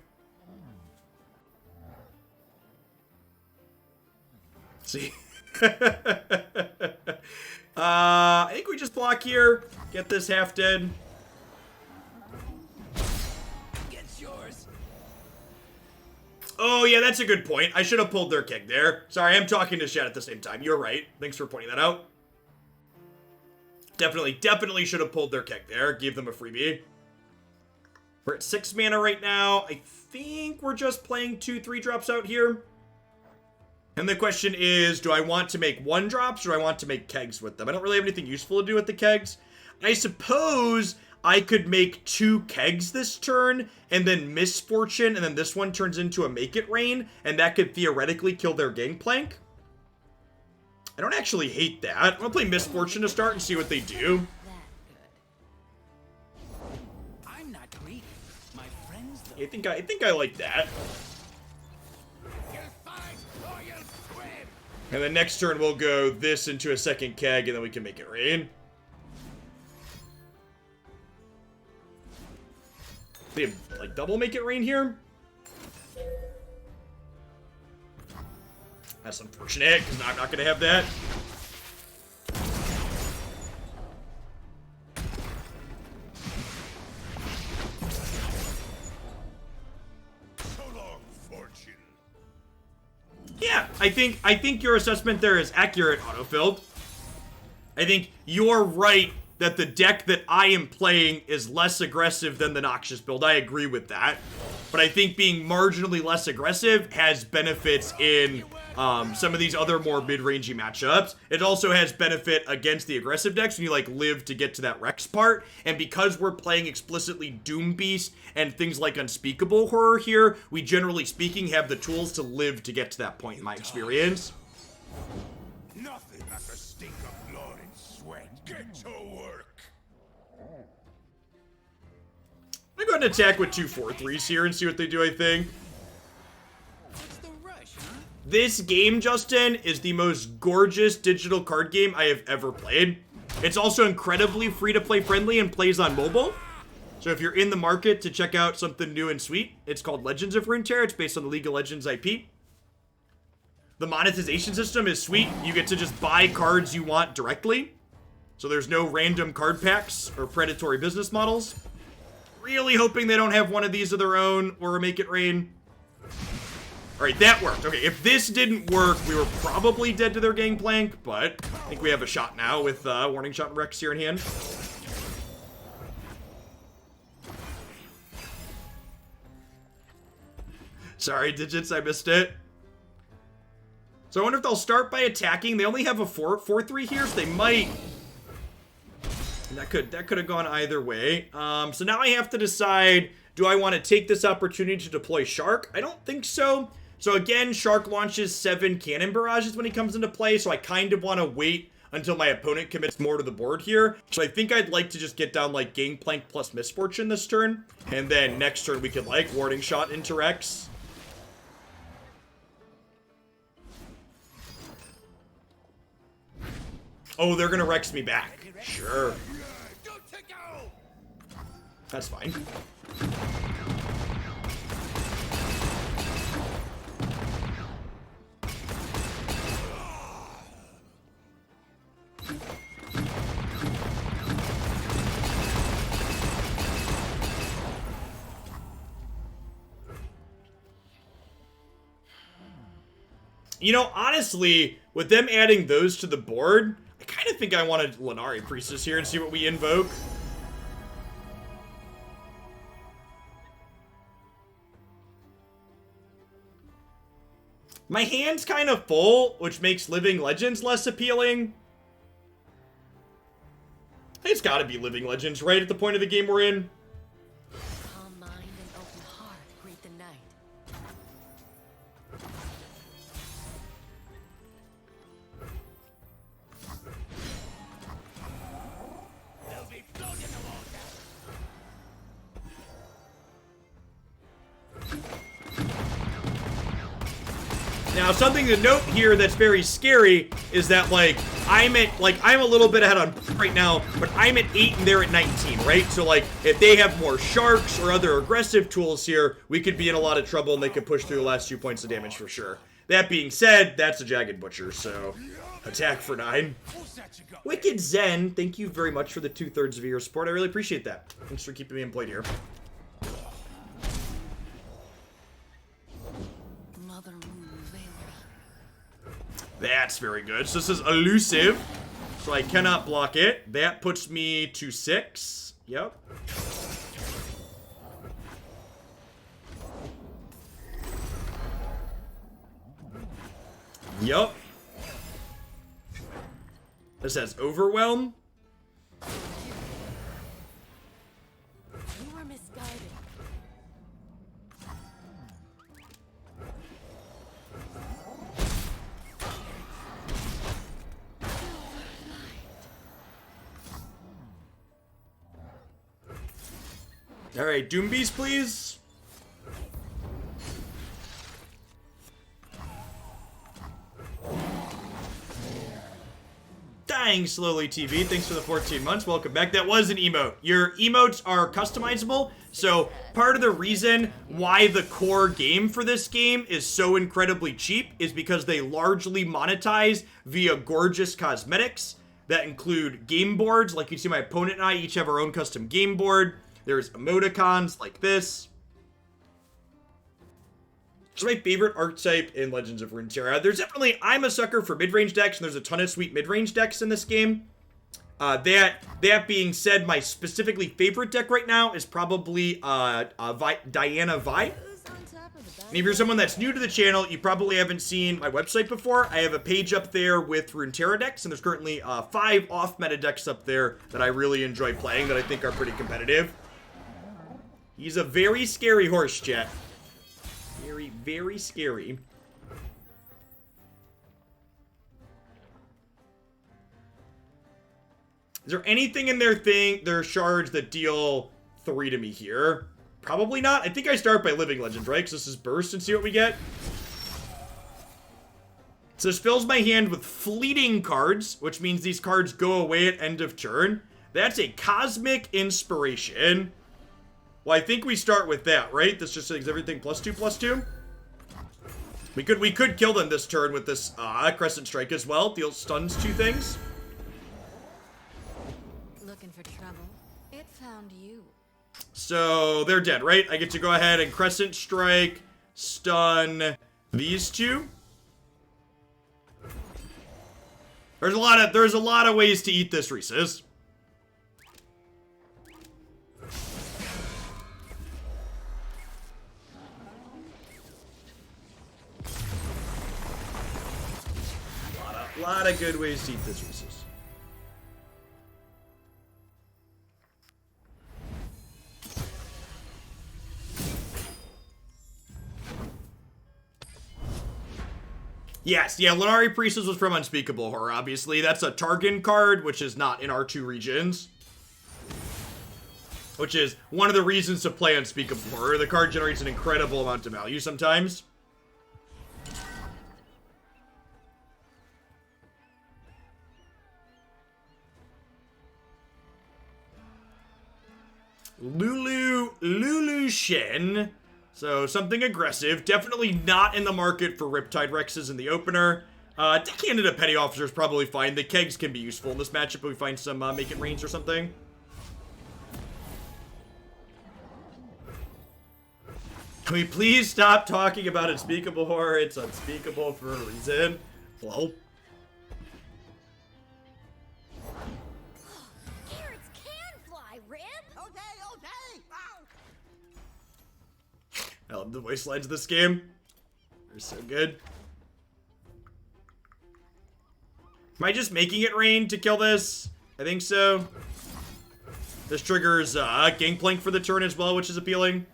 See? I think we just block here. Get this half dead. Gets yours. Oh, yeah, that's a good point. I should have pulled their keg there. Sorry, I'm talking to chat at the same time. You're right. Thanks for pointing that out. Definitely should have pulled their keg there. Gave them a freebie. We're at 6 mana right now. I think we're just playing 2/3 drops out here. And the question is, do I want to make 1 drops or do I want to make kegs with them? I don't really have anything useful to do with the kegs. I suppose I could make 2 kegs this turn and then Misfortune, and then this one turns into a Make It Rain, and that could theoretically kill their Gangplank. I don't actually hate that. I'm gonna play Misfortune to start and see what they do. I'm not greedy. My friends, though. I think I like that. You'll fight or you'll swim. And then next turn we'll go this into a second keg, and then we can Make It Rain. They have, like, double Make It Rain here. That's unfortunate, because I'm not going to have that. So long, fortune. Yeah, I think your assessment there is accurate, Autofilled. I think you're right that the deck that I am playing is less aggressive than the Noxious build. I agree with that. But I think being marginally less aggressive has benefits in some of these other more mid-rangey matchups. It also has benefit against the aggressive decks when you, like, live to get to that Rex part. And because we're playing explicitly Doom Beast and things like Unspeakable Horror here, we, generally speaking, have the tools to live to get to that point, in my experience. Nothing like a stink of blood and sweat. Get to work. I'm going to attack with 2 4/3s here and see what they do, I think. What's the rush, huh? This game, Justin, is the most gorgeous digital card game I have ever played. It's also incredibly free-to-play friendly and plays on mobile. So if you're in the market to check out something new and sweet, it's called Legends of Runeterra. It's based on the League of Legends IP. The monetization system is sweet. You get to just buy cards you want directly. So there's no random card packs or predatory business models. Really hoping they don't have one of these of their own or Make It Rain. Alright, that worked. Okay, if this didn't work, we were probably dead to their Gangplank, but I think we have a shot now with Warning Shot and Rex here in hand. Sorry, Digits, I missed it. So I wonder if they'll start by attacking. They only have a 4/3 here, so they might... That could have gone either way. So now I have to decide, do I want to take this opportunity to deploy Shark? I don't think so. So again, Shark launches 7 cannon barrages when he comes into play, so I kind of want to wait until my opponent commits more to the board here. So I think I'd like to just get down like Gangplank plus Misfortune this turn, and then next turn we could like Warning Shot into Rex. Oh, they're gonna Rex me back. Sure. That's fine. You know, honestly, with them adding those to the board, I kind of think I wanted Lenari Priestess here and see what we invoke. My hand's kind of full, which makes Living Legends less appealing. It's gotta be Living Legends, right at the point of the game we're in. Calm mind and open heart greet the night. They'll be floating in the water. Now, something to note here that's very scary is that, like, I'm a little bit ahead on right now, but I'm at 8 and they're at 19, right? So, like, if they have more sharks or other aggressive tools here, we could be in a lot of trouble and they could push through the last 2 points of damage for sure. That being said, that's a Jagged Butcher, so attack for 9. Wicked Zen, thank you very much for the 2/3 of your support. I really appreciate that. Thanks for keeping me employed here. Mother Moon veil me. That's very good. So this is elusive, so I cannot block it. That puts me to 6. Yep. Yup. This has Overwhelm. You were misguided. Alright, Doombeast, please. Dying Slowly TV, thanks for the 14 months. Welcome back. That was an emote. Your emotes are customizable, so part of the reason why the core game for this game is so incredibly cheap is because they largely monetize via gorgeous cosmetics that include game boards. Like you see, my opponent and I each have our own custom game board. There's emoticons like this. It's my favorite archetype in Legends of Runeterra. There's definitely, I'm a sucker for mid-range decks, and there's a ton of sweet mid-range decks in this game. That being said, my specifically favorite deck right now is probably Diana Vi. And if you're someone that's new to the channel, you probably haven't seen my website before. I have a page up there with Runeterra decks, and there's currently 5 off-meta decks up there that I really enjoy playing that I think are pretty competitive. He's a very scary horse, chat. Very, very scary. Is there anything in their shards that deal 3 to me here? Probably not. I think I start by Living Legends, right? Because this is burst and see what we get. So this fills my hand with fleeting cards, which means these cards go away at end of turn. That's a Cosmic Inspiration. Well, I think we start with that, right? This just makes everything +2/+2. We could kill them this turn with this Crescent Strike as well. Deals stuns 2 things. Looking for trouble? It found you. So they're dead, right? I get to go ahead and Crescent Strike, stun these 2. There's a lot of ways to eat this, Reese's. A lot of good ways to eat this, Reese's. Yes, yeah, Lunari Priestess was from Unspeakable Horror, obviously. That's a Targon card, which is not in our 2 regions. Which is one of the reasons to play Unspeakable Horror. The card generates an incredible amount of value sometimes. Lulu Shen. So something aggressive. Definitely not in the market for Riptide Rexes in the opener. Deckhanded Petty Officer is probably fine. The kegs can be useful in this matchup if we find some Make It Rains or something. Can we please stop talking about Unspeakable Horror? It's unspeakable for a reason. Well. Carrots can fly, Rib! Okay. I love the voice lines of this game. They're so good. Am I just making it rain to kill this? I think so. This triggers Gangplank for the turn as well, which is appealing.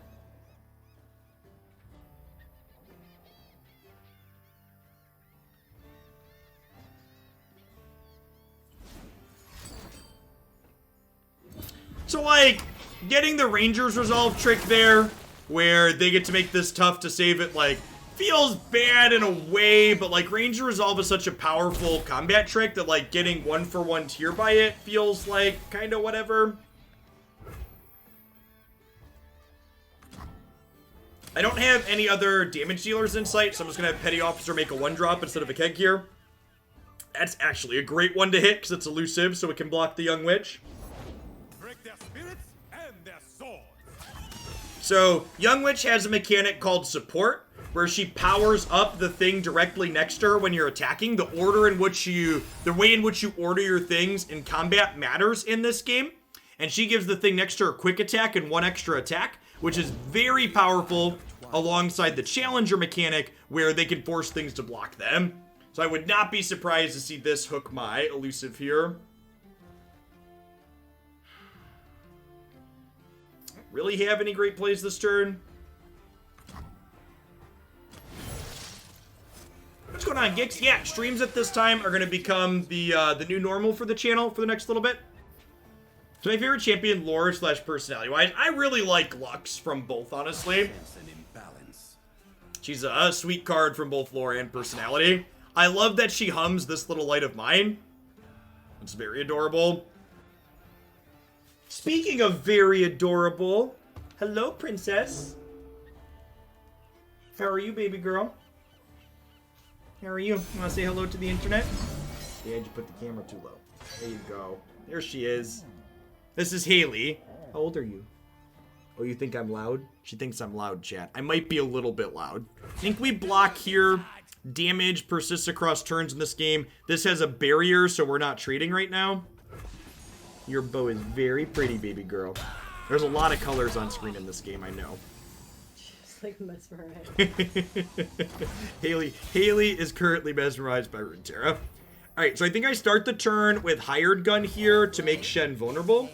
So, like, getting the Ranger's Resolve trick there, where they get to make this tough to save it, like, feels bad in a way, but, like, Ranger Resolve is such a powerful combat trick that, like, getting 1-for-1 tier by it feels like kind of whatever. I don't have any other damage dealers in sight, so I'm just going to have Petty Officer make a 1-drop instead of a keg here. That's actually a great one to hit, because it's elusive, so it can block the Young Witch. Their spirits and their swords. So, Young Witch has a mechanic called Support, where she powers up the thing directly next to her when you're attacking. The way in which you order your things in combat matters in this game. And she gives the thing next to her quick attack and 1 extra attack, which is very powerful alongside the Challenger mechanic, where they can force things to block them. So I would not be surprised to see this hook my elusive here. Really have any great plays this turn? What's going on, Gix? Yeah, streams at this time are going to become the new normal for the channel for the next little bit. So my favorite champion, lore / personality-wise, I really like Lux from both, honestly. She's a sweet card from both lore and personality. I love that she hums This Little Light of Mine. It's very adorable. Speaking of very adorable, hello, princess. How are you, baby girl? How are you? You want to say hello to the internet? Yeah, you put the camera too low. There you go. There she is. This is Haley. How old are you? Oh, you think I'm loud? She thinks I'm loud, chat. I might be a little bit loud. I think we block here. Damage persists across turns in this game. This has a barrier, so we're not trading right now. Your bow is very pretty, baby girl. There's a lot of colors on screen in this game, I know. She's like mesmerized. Haley is currently mesmerized by Runeterra. Alright, so I think I start the turn with Hired Gun here to make Shen vulnerable.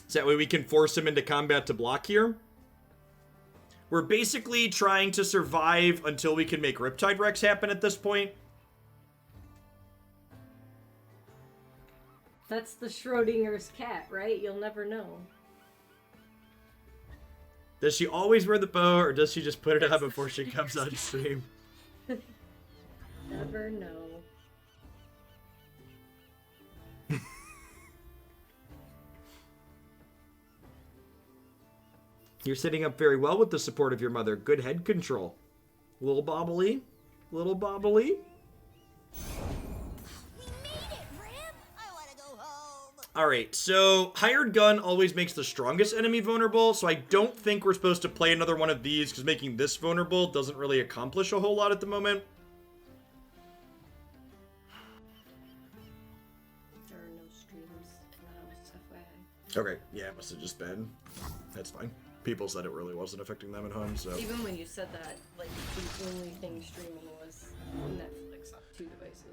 So that way we can force him into combat to block here. We're basically trying to survive until we can make Riptide Rex happen at this point. That's the Schrodinger's cat, right? You'll never know. Does she always wear the bow, or does she just put it on before she comes on stream? Never know. You're sitting up very well with the support of your mother. Good head control. Little bobbly. Little bobbly. Alright, so Hired Gun always makes the strongest enemy vulnerable, so I don't think we're supposed to play another one of these, because making this vulnerable doesn't really accomplish a whole lot at the moment. There are no streams in the house, FYI. Okay, yeah, it must have just been. That's fine. People said it really wasn't affecting them at home, so... Even when you said that, like, the only thing streaming was Netflix on 2 devices.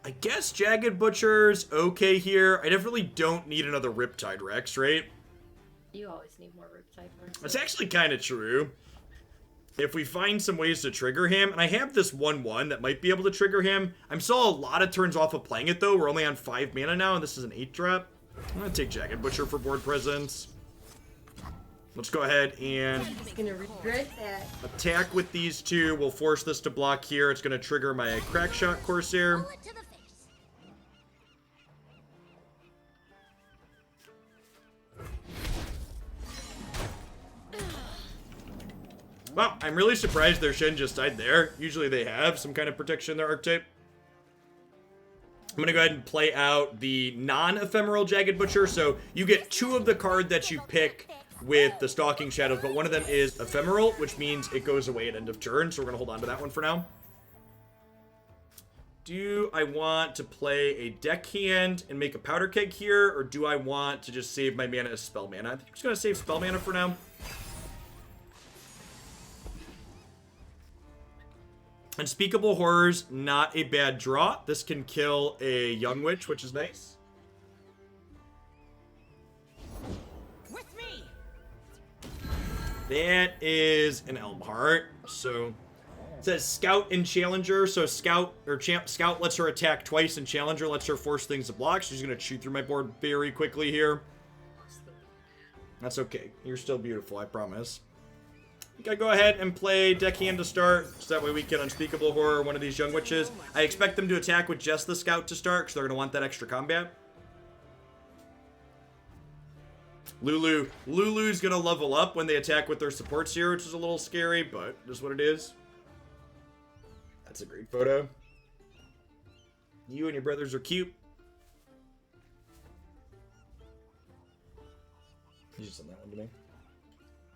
I guess Jagged Butcher's okay here. I definitely don't need another Riptide Rex, right? You always need more Riptide Rex. That's actually kind of true. If we find some ways to trigger him, and I have this 1/1 that might be able to trigger him. I'm still a lot of turns off of playing it, though. We're only on 5 mana now, and this is an 8-drop. I'm going to take Jagged Butcher for board presence. Let's go ahead and He's gonna regret that. attack with these two. We'll force this to block here. It's going to trigger my Crack Shot Corsair. Wow, I'm really surprised their Shen just died there. Usually they have some kind of protection in their archetype. I'm going to go ahead and play out the non-ephemeral Jagged Butcher. So you get 2 of the card that you pick with the Stalking Shadows, but one of them is ephemeral, which means it goes away at end of turn. So we're going to hold on to that one for now. Do I want to play a Deckhand and make a Powder Keg here, or do I want to just save my mana as spell mana? I think I'm just going to save spell mana for now. Unspeakable Horrors, not a bad draw. This can kill a Young Witch, which is nice. With me. That is an Elmheart. So it says Scout and Challenger. So Scout lets her attack twice, and Challenger lets her force things to block. So she's gonna chew through my board very quickly here. That's okay. You're still beautiful, I promise. I think I go ahead and play Deckhand to start, so that way we can Unspeakable Horror one of these Young Witches. I expect them to attack with just the Scout to start, because they're going to want that extra combat. Lulu's going to level up when they attack with their supports here, which is a little scary, but just what it is. That's a great photo. You and your brothers are cute. You just send that one to me.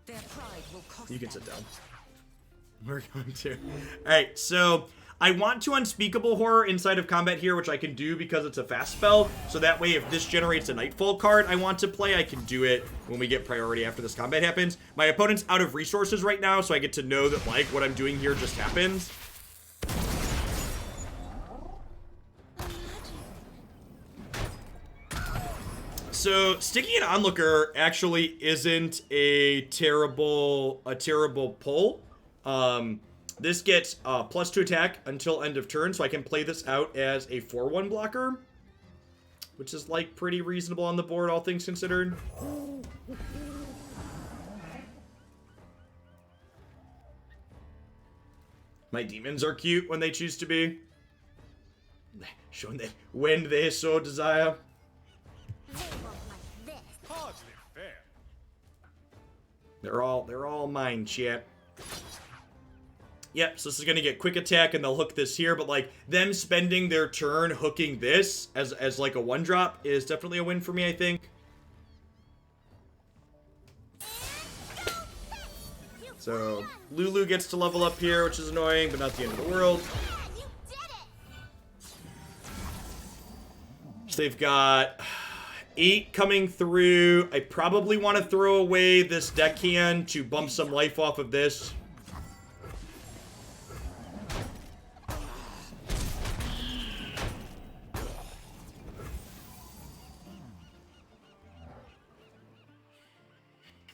Their pride will cost You can them. sit down. We're going to. Alright, so I want to Unspeakable Horror inside of combat here, which I can do because it's a fast spell. So that way, if this generates a Nightfall card I want to play, I can do it when we get priority after this combat happens. My opponent's out of resources right now, so I get to know that, like, what I'm doing here just happens. So sticking an Onlooker actually isn't a terrible pull. This gets +2 attack until end of turn, so I can play this out as a 4/1 blocker, which is like pretty reasonable on the board, all things considered. My demons are cute when they choose to be. Showing that when they so desire. Hardly fair. They're all mine, chat. Yep, so this is gonna get quick attack and they'll hook this here, but like them spending their turn hooking this as like a 1-drop is definitely a win for me, I think. So Lulu gets to level up here, which is annoying, but not the end of the world. So they've got 8 coming through. I probably want to throw away this deckhand to bump some life off of this.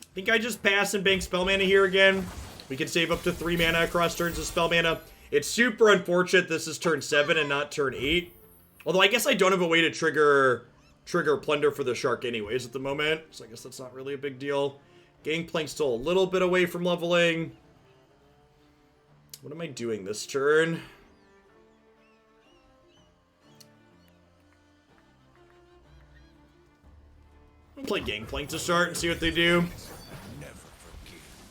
I think I just pass and bank spell mana here again. We can save up to 3 mana across turns of spell mana. It's super unfortunate this is turn 7 and not turn 8. Although I guess I don't have a way to trigger Plunder for the Shark anyways at the moment. So I guess that's not really a big deal. Gangplank's still a little bit away from leveling. What am I doing this turn? I'll play Gangplank to start and see what they do.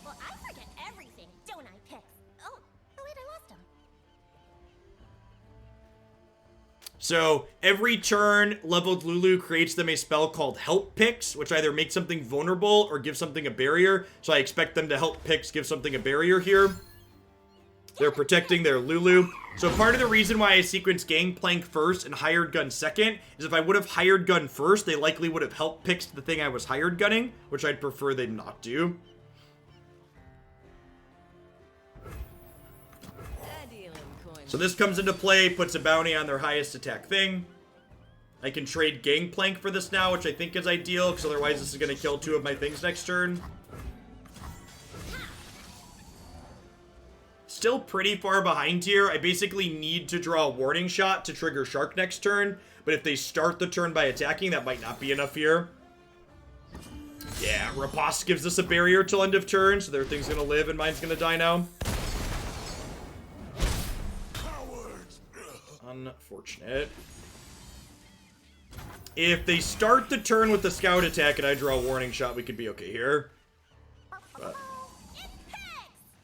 Well, I forget everything, don't I, Pix? Oh wait, I lost him. So every turn, leveled Lulu creates them a spell called Help Pix, which either makes something vulnerable or gives something a barrier. So I expect them to help Pix give something a barrier here. They're protecting their Lulu. So part of the reason why I sequenced Gangplank first and Hired Gun second is if I would have Hired Gun first, they likely would have helped Pixed the thing I was Hired Gunning, which I'd prefer they not do. So this comes into play, puts a bounty on their highest attack thing. I can trade Gangplank for this now, which I think is ideal, because otherwise this is going to kill 2 of my things next turn. Still pretty far behind here. I basically need to draw a warning shot to trigger Shark next turn, but if they start the turn by attacking, that might not be enough here. Yeah, Riposte gives us a barrier till end of turn, so their thing's going to live and mine's going to die now. Unfortunate. If they start the turn with the scout attack and I draw a warning shot, we could be okay here. But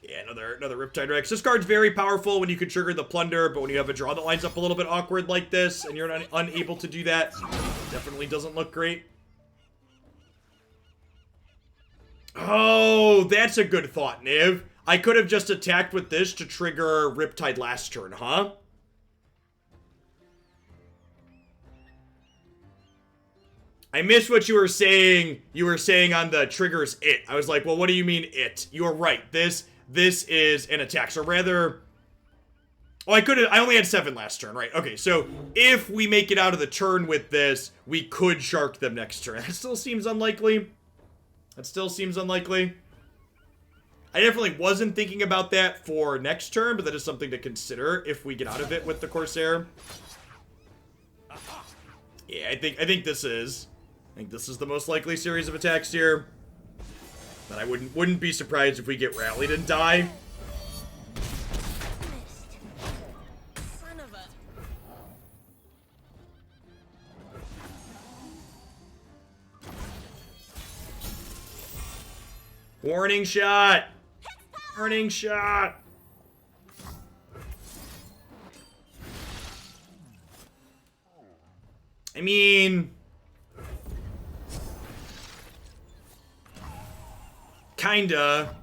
yeah, another Riptide Rex. This card's very powerful when you can trigger the Plunder, but when you have a draw that lines up a little bit awkward like this and you're unable to do that, definitely doesn't look great. Oh, that's a good thought, Niv. I could have just attacked with this to trigger Riptide last turn, huh? I missed what you were saying. You were saying on the triggers it. I was like, well, what do you mean it? You are right. This is an attack. So rather... Oh, I only had 7 last turn, right? Okay, so if we make it out of the turn with this, we could Shark them next turn. That still seems unlikely. I definitely wasn't thinking about that for next turn, but that is something to consider if we get out of it with the Corsair. Yeah, I think this is... I think this is the most likely series of attacks here. But I wouldn't be surprised if we get rallied and die. Son of a... Warning shot! Warning shot! I mean... Kinda.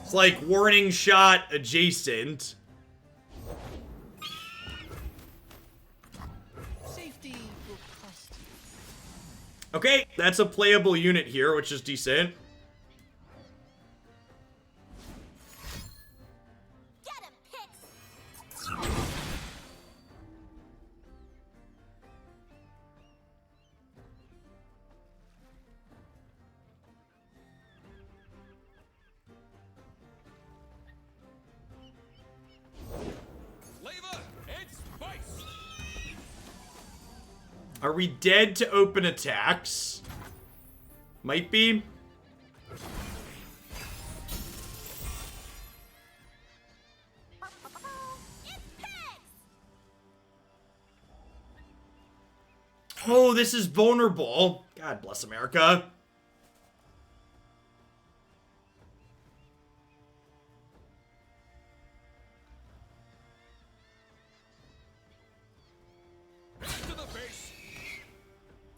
It's like warning shot adjacent. Safety requested. Okay, that's a playable unit here, which is decent. Get him, Pix! Flavor and spice. Are we dead to open attacks? Might be. Oh, this is vulnerable. God bless America.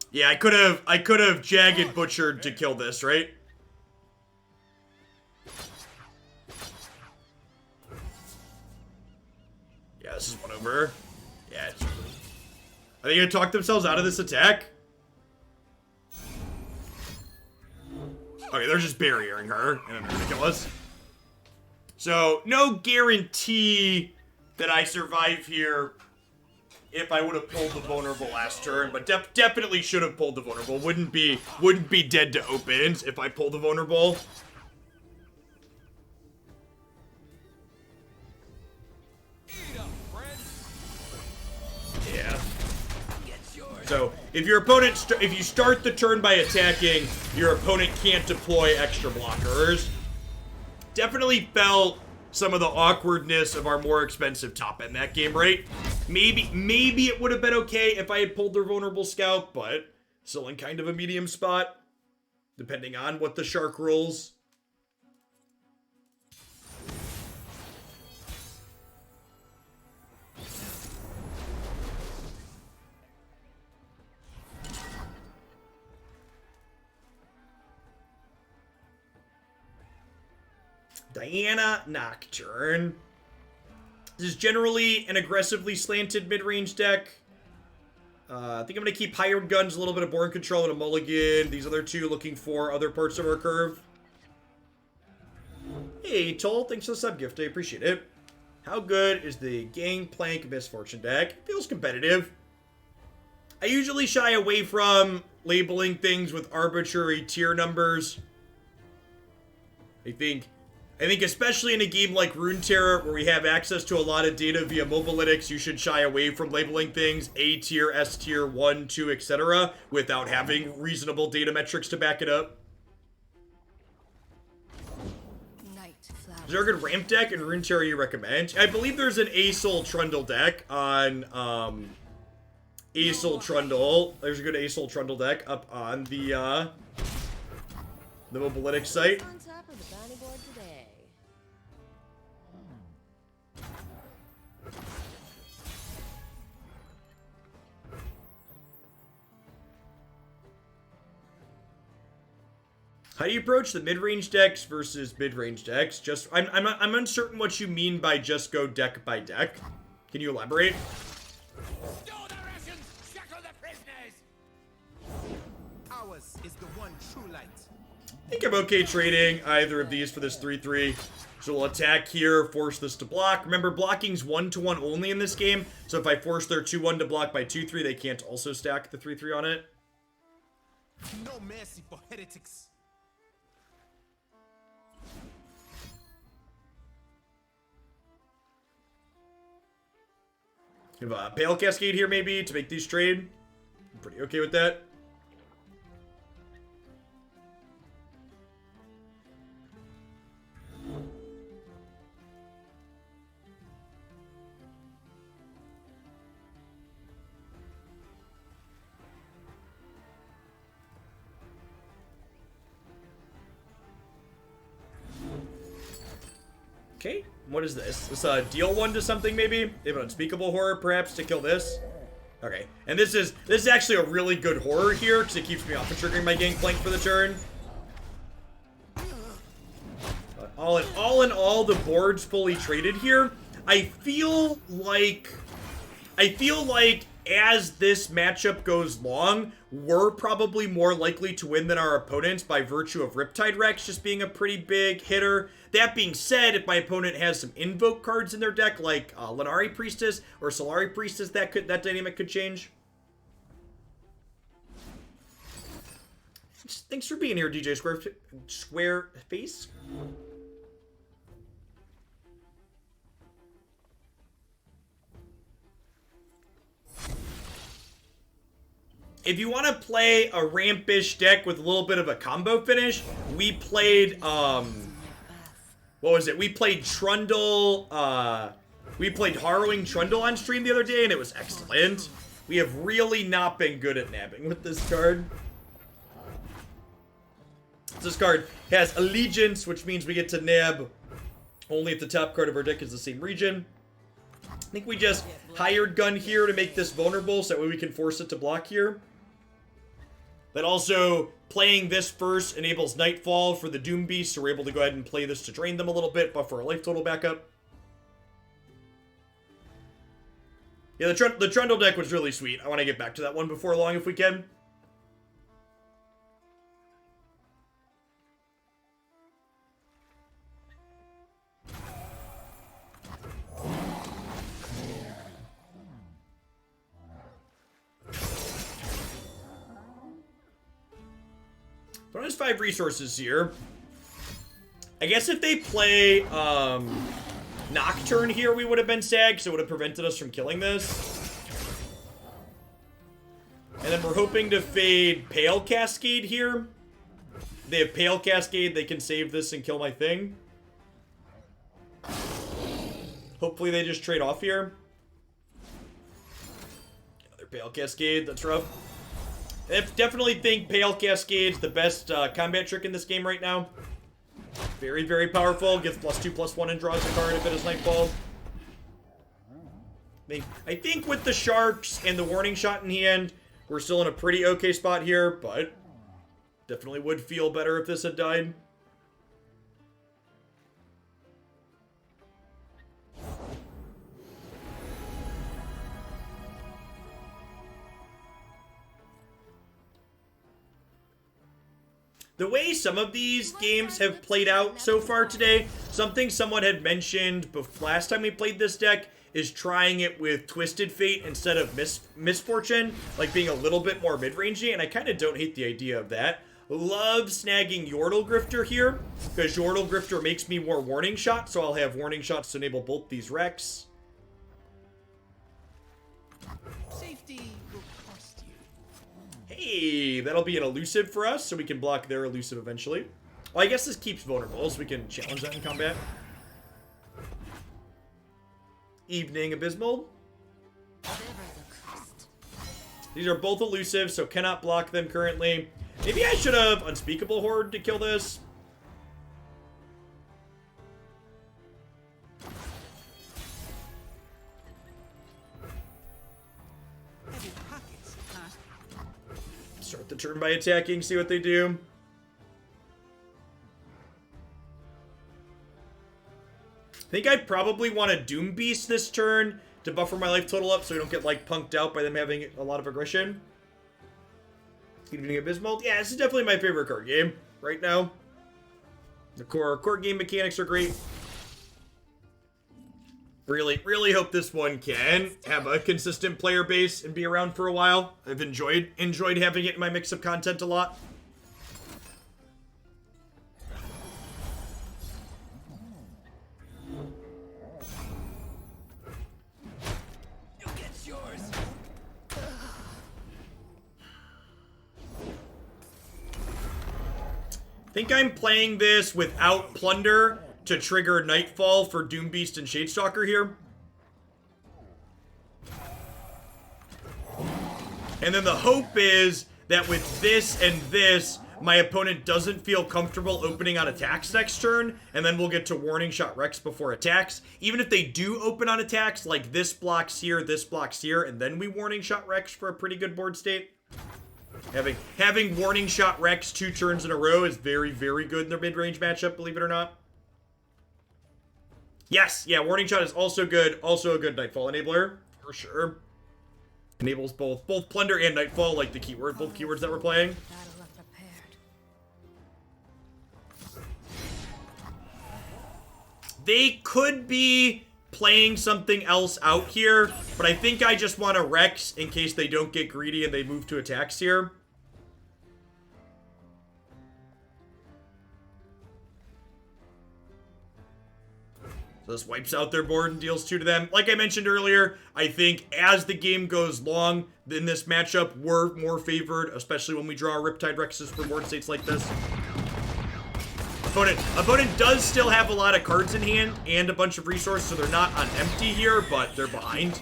Yeah, I could have jagged butchered to kill this, right? Yeah, this is one over. Yeah, are they gonna talk themselves out of this attack? Okay, they're just barriering her, and they're gonna kill us. So, no guarantee that I survive here if I would have pulled the vulnerable last turn, but definitely should have pulled the vulnerable. Wouldn't be dead to opens if I pulled the vulnerable. Yeah. So if your opponent, if you start the turn by attacking, your opponent can't deploy extra blockers. Definitely felt some of the awkwardness of our more expensive top end that game, right? Maybe it would have been okay if I had pulled their vulnerable scout, but still in kind of a medium spot, depending on what the shark rolls. Diana Nocturne. This is generally an aggressively slanted mid-range deck. I think I'm going to keep Hired Guns, a little bit of Born Control, and a Mulligan. These other two looking for other parts of our curve. Hey, Toll, thanks for the sub gift. I appreciate it. How good is the Gangplank Misfortune deck? It feels competitive. I usually shy away from labeling things with arbitrary tier numbers. I think especially in a game like Runeterra, where we have access to a lot of data via mobalytics, you should shy away from labeling things A tier, S tier, 1, 2, etc. without having reasonable data metrics to back it up. Is there a good ramp deck in Runeterra you recommend? I believe there's an Aesol Trundle deck on Aesol Trundle. There's a good Aesol Trundle deck up on the mobalytics site. On top of the bounty board today. How do you approach the mid-range decks versus mid-range decks? Just, I'm uncertain what you mean by just go deck by deck. Can you elaborate? Store the rations! Shackle the prisoners! Ours is the one true light. I think I'm okay trading either of these for this 3-3. So we'll attack here, force this to block. Remember, blocking's 1-1 only in this game. So if I force their 2-1 to block by 2-3, they can't also stack the 3-3 on it. No mercy for heretics. Have a Pale Cascade here, maybe, to make these trade. I'm pretty okay with that. Okay, what is this? This deal one to something maybe? They have an unspeakable horror perhaps to kill this. Okay, and this is actually a really good horror here because it keeps me off of triggering my Gangplank for the turn. But all in all, the board's fully traded here. I feel like as this matchup goes long, we're probably more likely to win than our opponents by virtue of Riptide Rex just being a pretty big hitter. That being said, if my opponent has some invoke cards in their deck, like Lenari Priestess or Solari Priestess, that dynamic could change. Thanks for being here, DJ Squareface. If you want to play a rampish deck with a little bit of a combo finish, we played, what was it? We played Trundle, we played Harrowing Trundle on stream the other day, and it was excellent. We have really not been good at nabbing with this card. This card has Allegiance, which means we get to nab only if the top card of our deck is the same region. I think we just hired gun here to make this vulnerable, so that way we can force it to block here. That also, playing this first enables Nightfall for the Doom Beast, so we're able to go ahead and play this to drain them a little bit, buffer our life total back up. Yeah, the Trundle deck was really sweet. I want to get back to that one before long if we can. But there's 5 resources here. I guess if they play Nocturne here, we would have been sad, so it would have prevented us from killing this. And then we're hoping to fade Pale Cascade here. If they have Pale Cascade, they can save this and kill my thing. Hopefully they just trade off here. Another Pale Cascade, that's rough. I definitely think Pale Cascade's the best combat trick in this game right now. Very, very powerful. Gets +2/+1 and draws a card if it is Nightfall. I think with the Sharks and the Warning Shot in hand, we're still in a pretty okay spot here, but definitely would feel better if this had died. The way some of these games have played out so far today, something someone had mentioned last time we played this deck is trying it with Twisted Fate instead of Misfortune, like being a little bit more mid-rangey, and I kind of don't hate the idea of that. Love snagging Yordle Grifter here, because Yordle Grifter makes me more Warning Shot, so I'll have Warning Shots to enable both these Rex. Safety will cost you. Hey, that'll be an elusive for us, so we can block their elusive eventually. Well, I guess this keeps vulnerable, so we can challenge that in combat. Evening Abysmal. These are both elusive, so cannot block them currently. Maybe I should have Unspeakable Horde to kill this. Start the turn by attacking, see what they do. I think I probably want to Doom Beast this turn to buffer my life total up so we don't get, like, punked out by them having a lot of aggression. Evening Abysmal. Yeah, this is definitely my favorite card game right now. The core game mechanics are great. Really hope this one can have a consistent player base and be around for a while. I've enjoyed having it in my mix of content a lot. I think I'm playing this without Plunder to trigger Nightfall for Doom Beast and Shadestalker here. And then the hope is that with this and this, my opponent doesn't feel comfortable opening on attacks next turn, and then we'll get to Warning Shot Rex before attacks. Even if they do open on attacks, like this blocks here, and then we Warning Shot Rex for a pretty good board state. Having Warning Shot Rex 2 turns in a row is very good in their mid-range matchup, believe it or not. Yes, yeah, Warning Shot is also good. Also a good Nightfall enabler, for sure. Enables both Plunder and Nightfall, like the keyword, both keywords that we're playing. They could be playing something else out here, but I think I just want to Rex in case they don't get greedy and they move to attacks here. So this wipes out their board and deals 2 to them. Like I mentioned earlier, I think as the game goes long, in this matchup, we're more favored, especially when we draw Riptide Rexes for board states like this. Opponent does still have a lot of cards in hand and a bunch of resources, so they're not on empty here, but they're behind.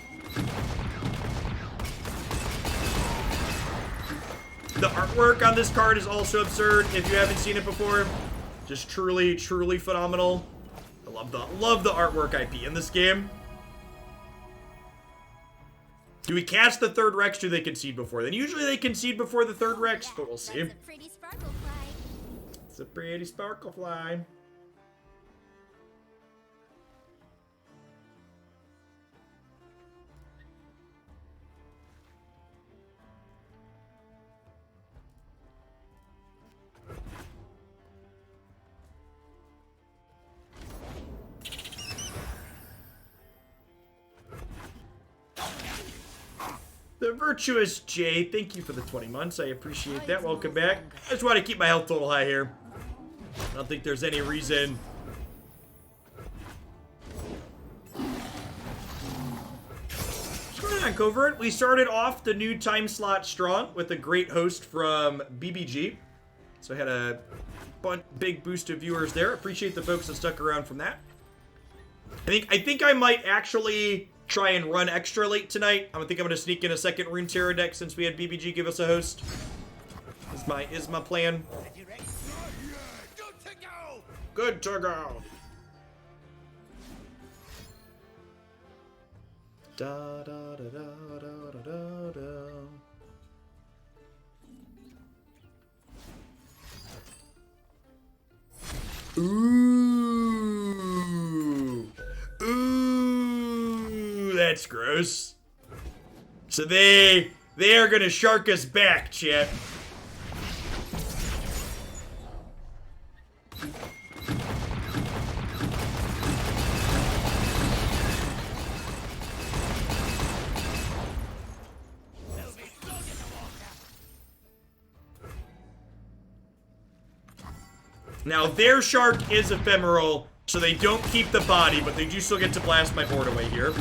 The artwork on this card is also absurd if you haven't seen it before. Just truly, truly phenomenal. I love the artwork IP in this game. Do we catch the third Rex? Do they concede before? Then usually they concede before the third Rex, but we'll see. That's a pretty sparkle fly. It's a pretty sparkle fly. The Virtuous J, thank you for the 20 months. I appreciate that. Welcome back. I just want to keep my health total high here. I don't think there's any reason. What's going on, Covert? We started off the new time slot strong with a great host from BBG. So I had a big boost of viewers there. Appreciate the folks that stuck around from that. I think I might actually try and run extra late tonight. I think I'm gonna sneak in a second Runeterra deck since we had BBG give us a host. Is my plan. Good to go. Da da da da da da da. Ooh. Ooh, that's gross. So they are gonna shark us back, chat. Now, their shark is ephemeral, so they don't keep the body, but they do still get to blast my board away here.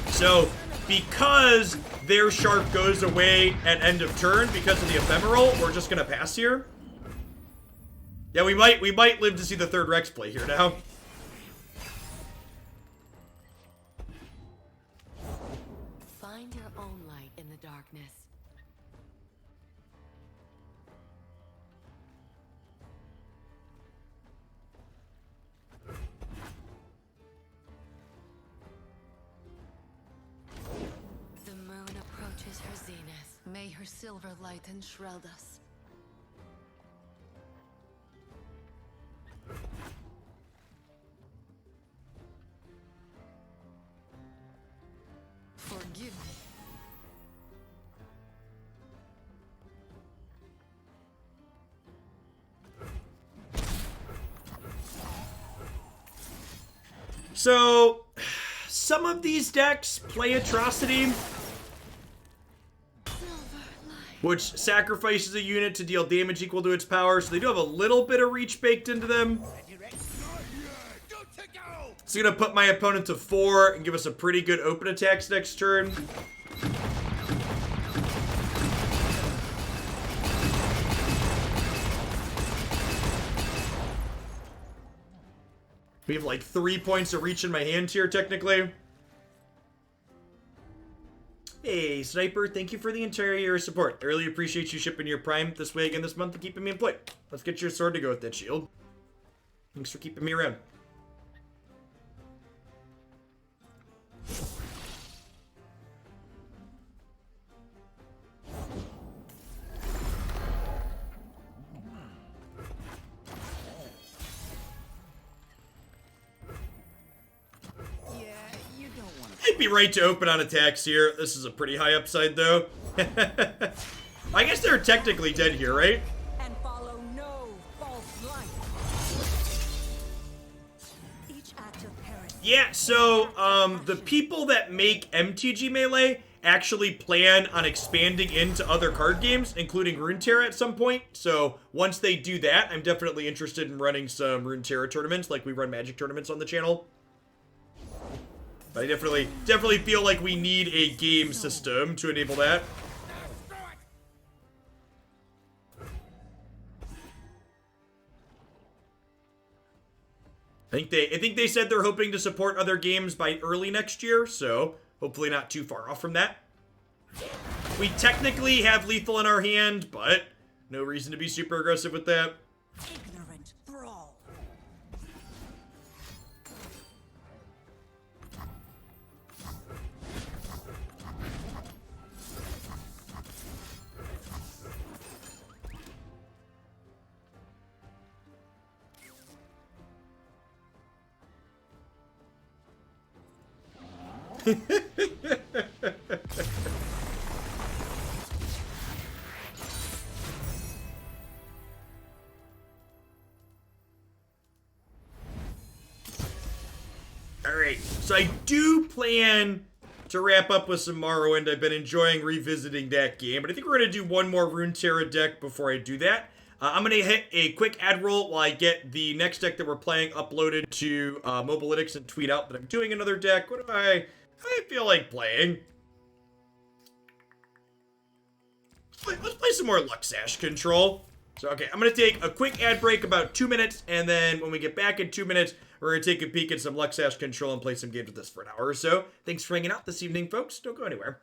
So, because their shark goes away at end of turn because of the ephemeral, we're just gonna pass here. Yeah, we might live to see the third Rex play here now. Find your own light in the darkness. The moon approaches her zenith. May her silver light enshroud us. Forgive me. So, some of these decks play Atrocity, which sacrifices a unit to deal damage equal to its power, so they do have a little bit of reach baked into them. It's gonna put my opponent to 4 and give us a pretty good open attacks next turn. We have like 3 points of reach in my hand here, technically. Hey, Sniper, thank you for the entire year of support. I really appreciate you shipping your Prime this way again this month and keeping me in play. Let's get your sword to go with that shield. Thanks for keeping me around. I'd be right to open on attacks here. This is a pretty high upside, though. I guess they're technically dead here, right? And follow no false light. Each act of parity. Yeah, so, the people that make MTG Melee actually plan on expanding into other card games, including Runeterra at some point. So, once they do that, I'm definitely interested in running some Runeterra tournaments, like we run Magic tournaments on the channel. But I definitely feel like we need a game system to enable that. I think they said they're hoping to support other games by early next year, so hopefully not too far off from that. We technically have lethal in our hand, but no reason to be super aggressive with that. Ignorant thrall. Alright, so I do plan to wrap up with some Morrowind. I've been enjoying revisiting that game, but I think we're going to do one more Runeterra deck before I do that. I'm going to hit a quick ad roll while I get the next deck that we're playing uploaded to Mobalytics and tweet out that I'm doing another deck. What do I feel like playing? Let's play some more Luxash Control. So, okay, I'm going to take a quick ad break, about 2 minutes, and then when we get back in 2 minutes, we're going to take a peek at some Luxash Control and play some games with this for an hour or so. Thanks for hanging out this evening, folks. Don't go anywhere.